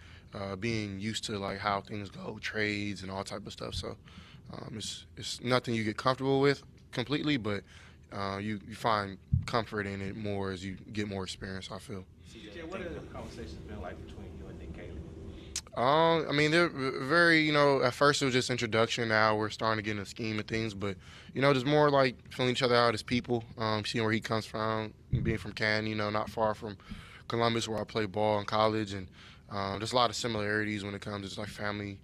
P: being used to like how things go, trades and all type of stuff. So it's nothing you get comfortable with completely, but you find comfort in it more as you get more experience, I feel.
E: CJ, what have the conversations been like between you and Nick Caley?
P: I mean, they're very, at first it was just introduction. Now we're starting to get in the scheme of things, but, just more like feeling each other out as people, seeing where he comes from, being from Canton, not far from Columbus where I played ball in college, and just a lot of similarities when it comes to just like family,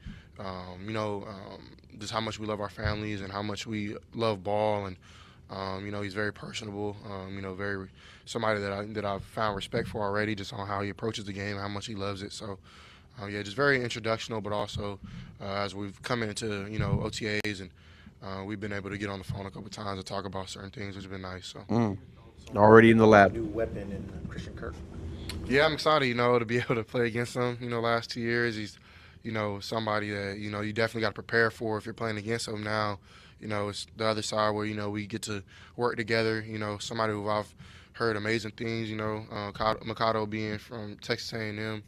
P: just how much we love our families and how much we love ball. And, he's very personable, very somebody that I've found respect for already just on how he approaches the game, how much he loves it. So, yeah, just very introductional, but also as we've come into, OTAs and we've been able to get on the phone a couple times to talk about certain things, which has been nice. So
A: Already in the lab.
J: New weapon in Christian Kirk.
P: Yeah, I'm excited, to be able to play against him. Last 2 years, he's, somebody that, you definitely got to prepare for if you're playing against him now. It's the other side where, we get to work together, somebody who I've heard amazing things, Mikado being from Texas A&M,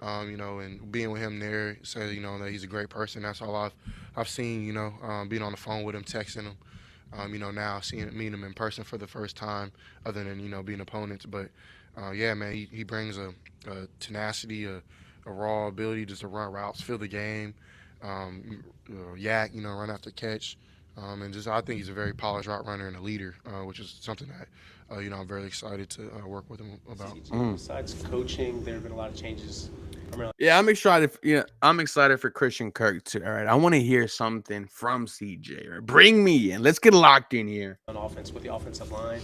P: and being with him there, says, that he's a great person. That's all I've seen, being on the phone with him, texting him. Now meeting him in person for the first time, other than being opponents. But yeah, man, he brings a tenacity, a raw ability just to run routes, feel the game, yak, run after catch. And just I think he's a very polished route runner and a leader, which is something that I'm very excited to work with him about.
C: CJ, besides coaching, there have been a lot of changes.
A: Yeah, I'm excited. I'm excited for Christian Kirk too. All right, I want to hear something from CJ. Right? Bring me in. Let's get locked in here.
C: On offense with the offensive line.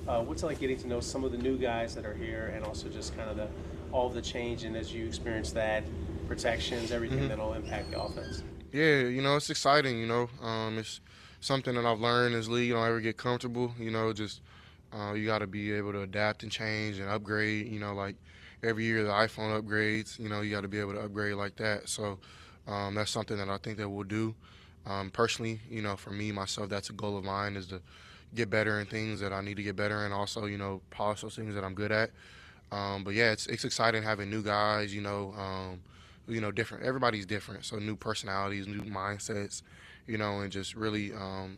C: What's it like getting to know some of the new guys that are here, and also just kind of all of the change, and as you experience that, protections, everything that'll impact the offense?
P: Yeah, it's exciting. It's something that I've learned in this league. You don't ever get comfortable. Just you got to be able to adapt and change and upgrade. Like every year the iPhone upgrades. You got to be able to upgrade like that. So that's something that I think that we'll do. Personally, for me myself, that's a goal of mine is to get better in things that I need to get better in. Also, polish those things that I'm good at. But yeah, it's exciting having new guys. Different. Everybody's different, so new personalities, new mindsets. And just really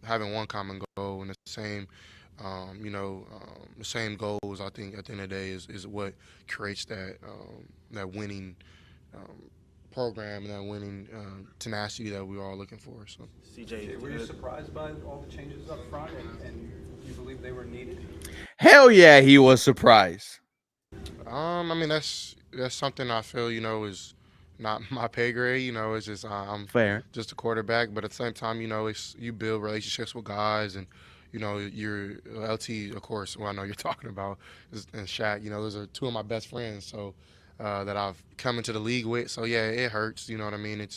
P: having one common goal and the same goals. I think at the end of the day is what creates that winning program and that winning tenacity that we're all looking for. So,
K: CJ, were you surprised by all the changes up front, and you believe they were needed?
A: Hell yeah, he was surprised.
P: I mean that's something I feel is not my pay grade. It's just I'm
A: Fair.
P: just a quarterback, but at the same time, it's you build relationships with guys, and your LT, of course, who I know you're talking about, and Shaq. Those are two of my best friends. So. That I've come into the league with, so yeah, it hurts. You know what I mean?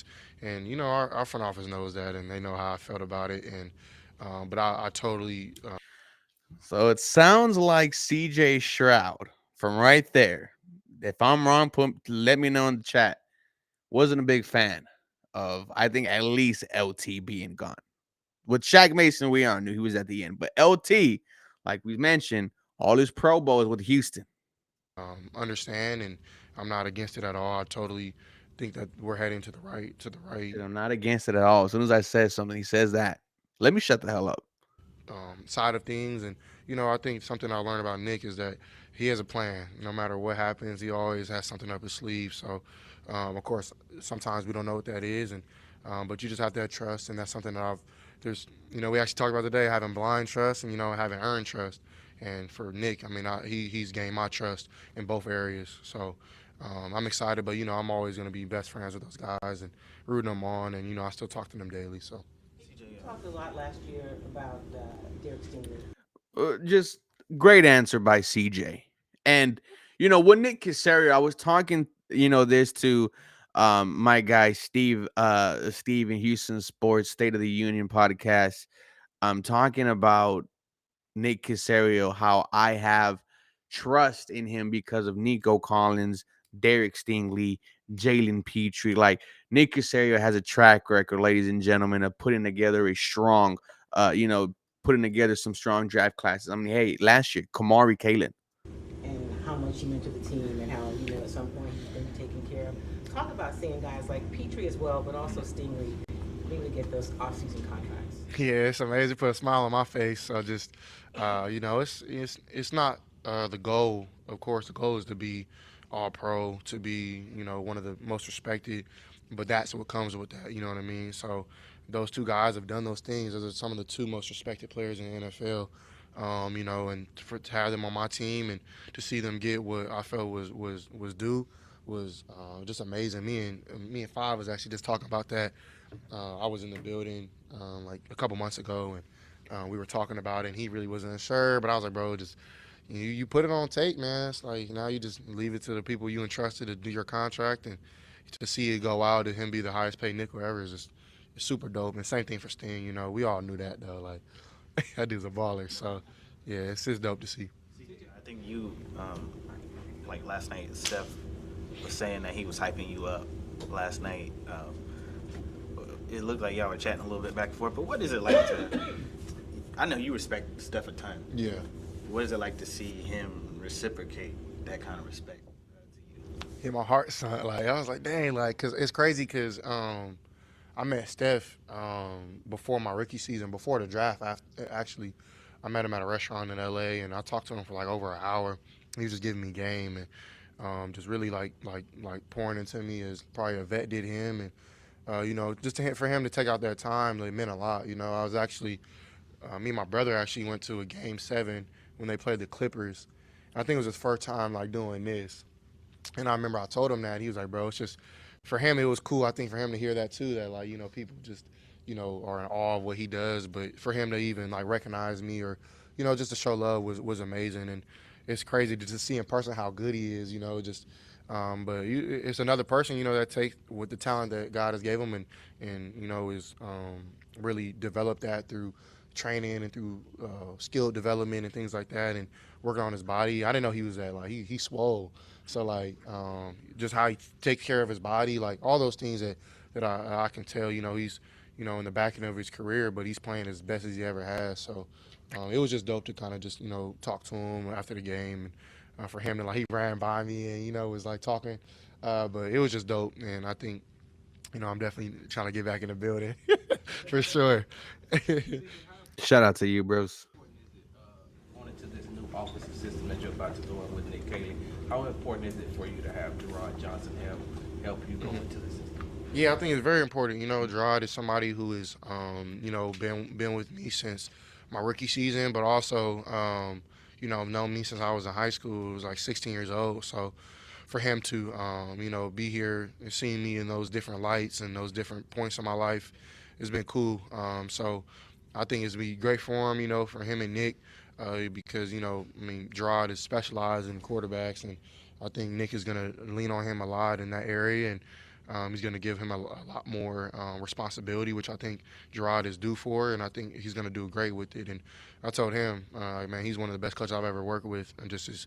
P: And our front office knows that, and they know how I felt about it. And but I totally
A: So it sounds like CJ Shroud from right there. If I'm wrong, let me know in the chat. Wasn't a big fan of, I think, at least LT being gone. With Shaq Mason, we all knew he was at the end. But LT, like we mentioned, all his Pro Bowls with Houston.
P: understand, and I'm not against it at all. I totally think that we're heading to the right
A: I'm not against it at all. As soon as I said something, he says that. Let me shut the hell up.
P: side of things. And I think something I learned about Nick is that he has a plan. No matter what happens, he always has something up his sleeve. So, of course, sometimes we don't know what that is, and but you just have to have trust, and that's something that we actually talked about today, having blind trust and having earned trust. And for Nick, I mean, he's gained my trust in both areas. So. I'm excited, but I'm always going to be best friends with those guys and rooting them on, and I still talk to them daily. So.
F: You talked a lot last year about Derek Stingley.
A: Just great answer by CJ. And with Nick Casario, I was talking, this to my guy Steve in Houston Sports State of the Union podcast. I'm talking about Nick Casario, how I have trust in him because of Nico Collins, Derek Stingley, Jalen Petrie. Like Nick Casario has a track record, ladies and gentlemen, of putting together a strong, putting together some strong draft classes. I mean, hey, last year, Kamari Kalen.
F: And how much he meant to the team, and how at some point he's been taken care of. Talk about seeing guys like Petrie as well, but also Stingley able to get those offseason contracts.
P: Yeah, it's amazing. Put a smile on my face. So just, it's not the goal. Of course, the goal is to be all pro, to be one of the most respected. But that's what comes with that. You know what I mean? So those two guys have done those things. Those are some of the two most respected players in the NFL. And to have them on my team and to see them get what I felt was due was just amazing. Me and Five was actually just talking about that. I was in the building like a couple months ago, and we were talking about it, and he really wasn't sure, but I was like, bro, just you put it on tape, man. It's like now you just leave it to the people you entrusted to do your contract, and to see it go out and him be the highest paid nickel ever is just it's super dope. And same thing for Sting, we all knew that though. Like that dude's a baller, so yeah, it's just dope to see.
D: I think like last night, Steph was saying that he was hyping you up last night. It looked like y'all were chatting a little bit back and forth, but what is it like to? I know you respect Steph a ton.
P: Yeah.
D: What is it like to see him reciprocate that kind of respect to you?
P: Hit my heart, son. Like I was like, dang, like, cause it's crazy, cause I met Steph before my rookie season, before the draft. Actually, I met him at a restaurant in LA, and I talked to him for like over an hour. He was just giving me game and just really like pouring into me as probably a vet did him, and just for him to take out that time, it meant a lot. I was actually, me and my brother actually went to a game 7 when they played the Clippers. I think it was his first time like doing this. And I remember I told him that. He was like, bro, it's just for him it was cool. I think for him to hear that too, that like, people just, are in awe of what he does. But for him to even like recognize me or, just to show love was amazing. And it's crazy to just see in person how good he is, just but it's another person, that takes with the talent that God has gave him and is really developed that through training and through skill development and things like that and working on his body. I didn't know he was that like he swole. So like just how he takes care of his body, like all those things that I can tell, he's in the back end of his career, but he's playing as best as he ever has. So it was just dope to kind of just talk to him after the game and for him to like he ran by me and was like talking, but it was just dope and I think I'm definitely trying to get back in the building for sure.
A: Shout out to you, bros.
E: Going into this new offensive system that you're about to go in with Nick Caley, how important is it for you to have Gerard Johnson help you go into the system?
P: Yeah, I think it's very important. Gerard is somebody who is, been with me since my rookie season, but also, known me since I was in high school. I was like 16 years old. So for him to, be here and seeing me in those different lights and those different points in my life, it's been cool. So I think it's be great for him, for him and Nick, because Gerard is specialized in quarterbacks, and I think Nick is going to lean on him a lot in that area, and he's going to give him a lot more responsibility, which I think Gerard is due for, and I think he's going to do great with it. And I told him, man, he's one of the best coaches I've ever worked with, and just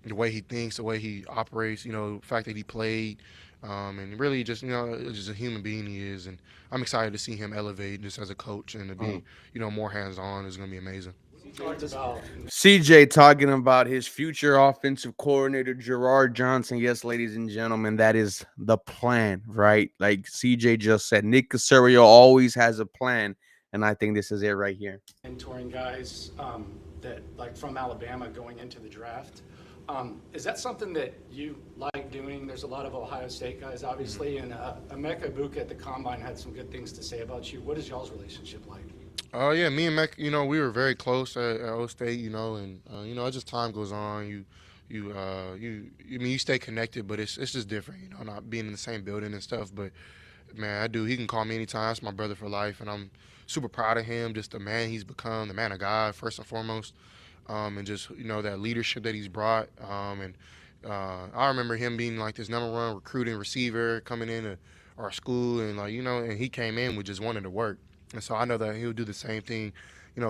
P: the way he thinks, the way he operates, the fact that he played, and really just, just a human being he is. And I'm excited to see him elevate just as a coach and to be, more hands-on is going to be amazing.
A: CJ talking about his future offensive coordinator, Gerard Johnson. Yes, ladies and gentlemen, that is the plan, right? Like CJ just said, Nick Casario always has a plan, and I think this is it right here.
I: Mentoring guys that like from Alabama going into the draft. Is that something that you like doing? There's a lot of Ohio State guys, obviously, and Emeka Egbuka at the Combine had some good things to say about you. What is y'all's relationship like?
P: Yeah, me and Mac, we were very close at O State, and as just time goes on, you stay connected, but it's just different, not being in the same building and stuff. But man, I do. He can call me anytime. That's my brother for life, and I'm super proud of him. Just the man he's become, the man of God first and foremost, and just that leadership that he's brought. And I remember him being like this #1 recruiting receiver coming into our school, and and he came in with just wanting to work. And so I know that he'll do the same thing,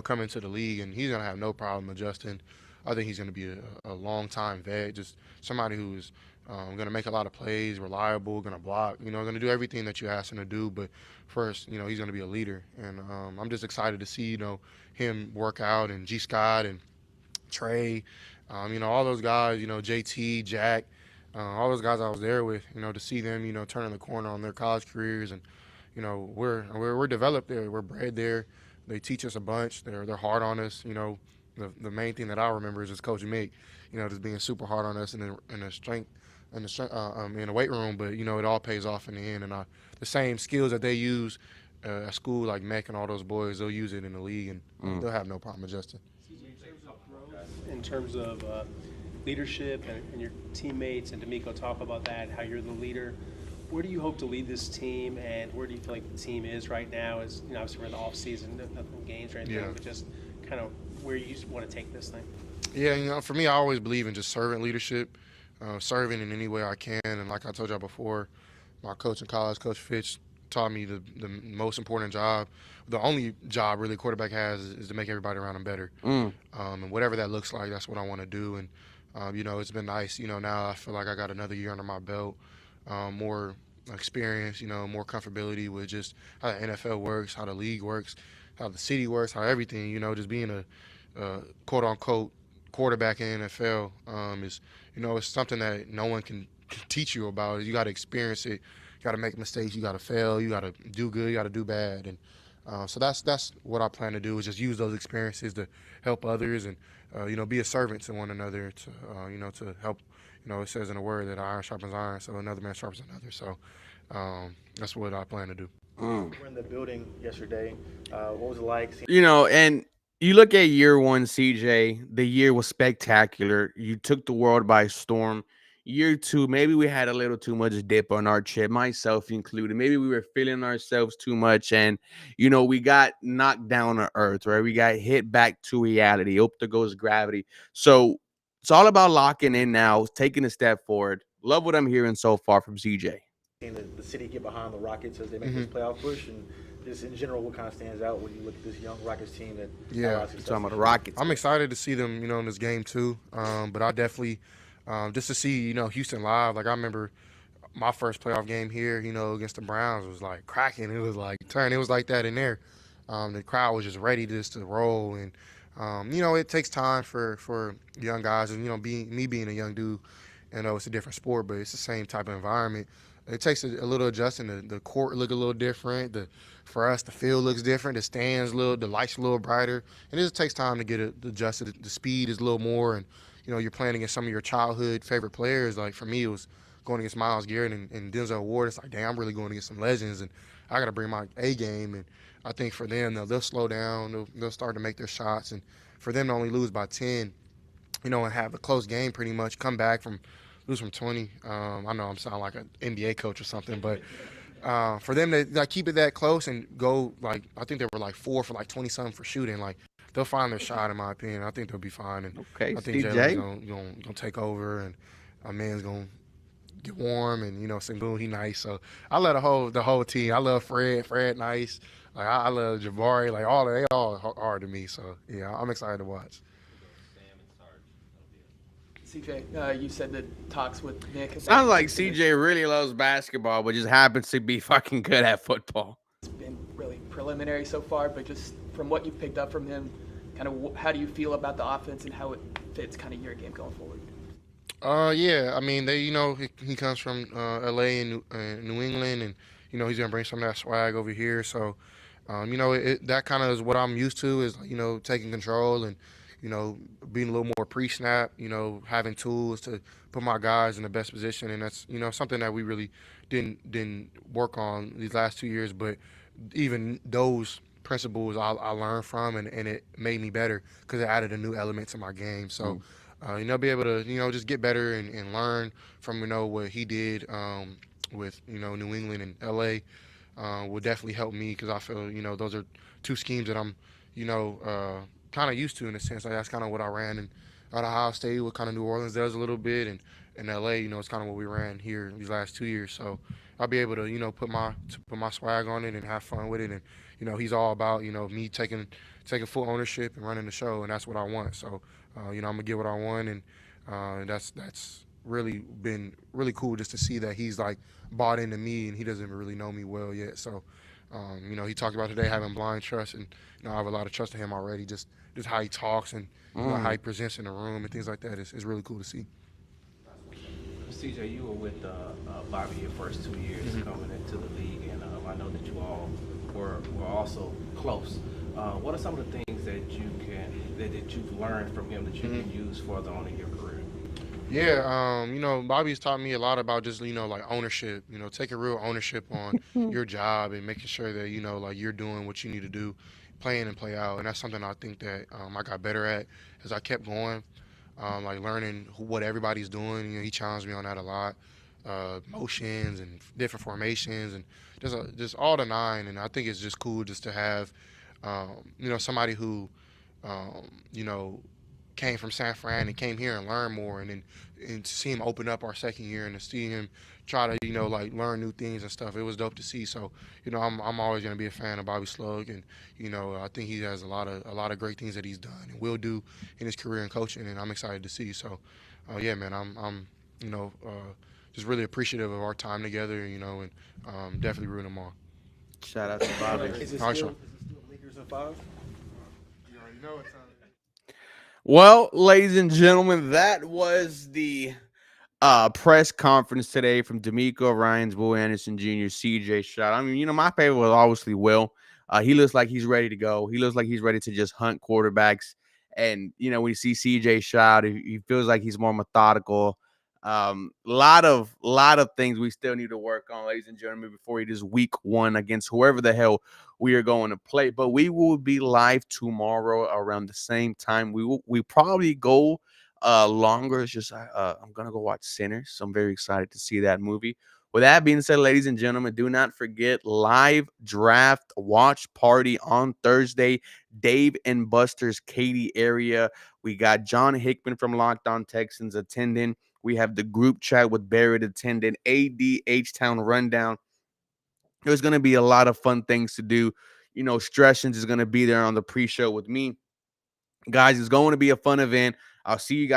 P: coming to the league, and he's going to have no problem adjusting. I think he's going to be a long-time vet, just somebody who's going to make a lot of plays, reliable, going to block, going to do everything that you ask him to do. But first, he's going to be a leader. And I'm just excited to see, him work out, and G. Scott and Trey, all those guys, JT, Jack, all those guys I was there with, to see them, turning the corner on their college careers. And we're developed there. We're bred there. They teach us a bunch. They're hard on us. The main thing that I remember is just Coach Mick, just being super hard on us in the strength in the weight room. But it all pays off in the end. And the same skills that they use at school, like Mick and all those boys, they'll use it in the league, and they'll have no problem adjusting.
C: In terms of leadership and your teammates, and D'Amico talk about that, how you're the leader. Where do you hope to lead this team, and where do you feel like the team is right now? Is obviously we're in the off season, nothing games or anything, but just kind of where you want to take this thing.
P: Yeah, for me, I always believe in just servant leadership, serving in any way I can. And like I told y'all before, my coach in college, Coach Fitch, taught me the most important job, the only job really a quarterback has is to make everybody around him better. And whatever that looks like, that's what I want to do. And it's been nice. Now I feel like I got another year under my belt, more experience, more comfortability with just how the NFL works, how the league works, how the city works, how everything, just being a quote-unquote quarterback in the NFL is, it's something that no one can teach you about. You got to experience it. You got to make mistakes. You got to fail. You got to do good. You got to do bad. And so that's what I plan to do, is just use those experiences to help others and, be a servant to one another to help. It says in the word that iron sharpens iron, so another man sharpens another. So That's what I plan to do.
J: We're in the building yesterday. What was it like?
A: And you look at year one, CJ, the year was spectacular. You took the world by storm. Year two, maybe we had a little too much dip on our chip, myself included. Maybe we were feeling ourselves too much. And, we got knocked down to earth, right? We got hit back to reality. Up there goes gravity. So it's all about locking in now, taking a step forward. Love what I'm hearing so far from CJ.
J: Seeing the city get behind the Rockets as they make this playoff push, and just in general, what kind of stands out when you look at this young Rockets team that had a lot of success
A: Talking about the
J: this year?
A: Rockets.
P: I'm excited to see them, in this game too. But I definitely, just to see, Houston live. Like I remember my first playoff game here, against the Browns was like cracking. It was like turn. It was like that in there. The crowd was just ready just to roll, and it takes time for young guys, and being a young dude. It's a different sport, but it's the same type of environment. It takes a little adjusting. The court look a little different. For us, the field looks different. The stands the lights a little brighter, and it just takes time to get it adjusted. The speed is a little more, and you're playing against some of your childhood favorite players. Like for me, it was going against Miles Garrett and Denzel Ward. It's like, damn, I'm really going against some legends, and I got to bring my A game. And I think for them, they'll slow down. They'll start to make their shots, and for them to only lose by 10, and have a close game pretty much, come back from lose from 20. I know I'm sounding like an NBA coach or something, but for them to like keep it that close and go like I think they were like 4 for like 20 something for shooting, like they'll find their shot in my opinion. I think they'll be fine, and
A: Okay,
P: I think
A: CJ.
P: Jalen's gonna take over, and my man's gonna get warm, and Sengun he nice. So I love the whole team. I love Fred nice. Like I love Jabari. Like they all hard to me. So yeah, I'm excited to watch.
L: CJ, you said that talks with Nick.
A: Sounds like CJ really loves basketball, but just happens to be fucking good at football.
L: It's been really preliminary so far, but just from what you've picked up from him, kind of how do you feel about the offense and how it fits kind of your game going forward?
P: Yeah. I mean, he comes from LA and New England, and he's gonna bring some of that swag over here. So, that kind of is what I'm used to is taking control and being a little more pre-snap. Having tools to put my guys in the best position, and that's something that we really didn't work on these last 2 years. But even those principles I learned from, and it made me better because it added a new element to my game. So. Be able to, just get better and learn from, what he did with, New England and LA will definitely help me because I feel, those are two schemes that I'm, kind of used to in a sense. Like that's kind of what I ran in at Ohio State, what kind of New Orleans does a little bit, and in LA, it's kind of what we ran here these last 2 years. So I'll be able to, put my swag on it and have fun with it. And, he's all about, me taking full ownership and running the show, and that's what I want. So, I'm gonna get what I want, and that's really been really cool just to see that he's like bought into me, and he doesn't really know me well yet. So, he talked about today having blind trust, and I have a lot of trust in him already. Just how he talks and how he presents in the room and things like that is really cool to see.
E: CJ, you were with Bobby your first 2 years coming into the league, and I know that you all were also close. What are some of the things that you've learned from him that you can use further on in your career?
P: Yeah, Bobby's taught me a lot about just like ownership. Taking real ownership on your job and making sure that like you're doing what you need to do, play in and play out. And that's something I think that I got better at as I kept going. Like learning what everybody's doing. He challenged me on that a lot. Motions and different formations and just all the nine. And I think it's just cool just to have, somebody who, came from San Fran and came here and learned more, and to see him open up our second year and to see him try to like learn new things and stuff. It was dope to see. So I'm always gonna be a fan of Bobby Slug, and I think he has a lot of great things that he's done and will do in his career in coaching, and I'm excited to see. So yeah, man, I'm just really appreciative of our time together, and definitely rooting him on.
A: Shout out to Bobby.
J: Is it
P: All right,
J: still
P: Sean.
J: Lakers in 5?
P: You already know it's time.
A: Well, ladies and gentlemen, that was the press conference today from D'Amico Ryans, Will Anderson Jr., CJ Stroud. I mean, my favorite was obviously Will. He looks like he's ready to go. He looks like he's ready to just hunt quarterbacks. And, when you see CJ Stroud, he feels like he's more methodical. Lot of things we still need to work on, ladies and gentlemen, before it is week one against whoever the hell we are going to play. But we will be live tomorrow around the same time. We probably go longer. It's just I'm gonna go watch Sinners, so I'm very excited to see that movie. With that being said, ladies and gentlemen, do not forget live draft watch party on Thursday. Dave and Buster's Katy area. We got John Hickman from Locked On Texans attending. We have the group chat with Barrett attending. ADH Town Rundown. There's going to be a lot of fun things to do. Stressings is going to be there on the pre-show with me. Guys, it's going to be a fun event. I'll see you guys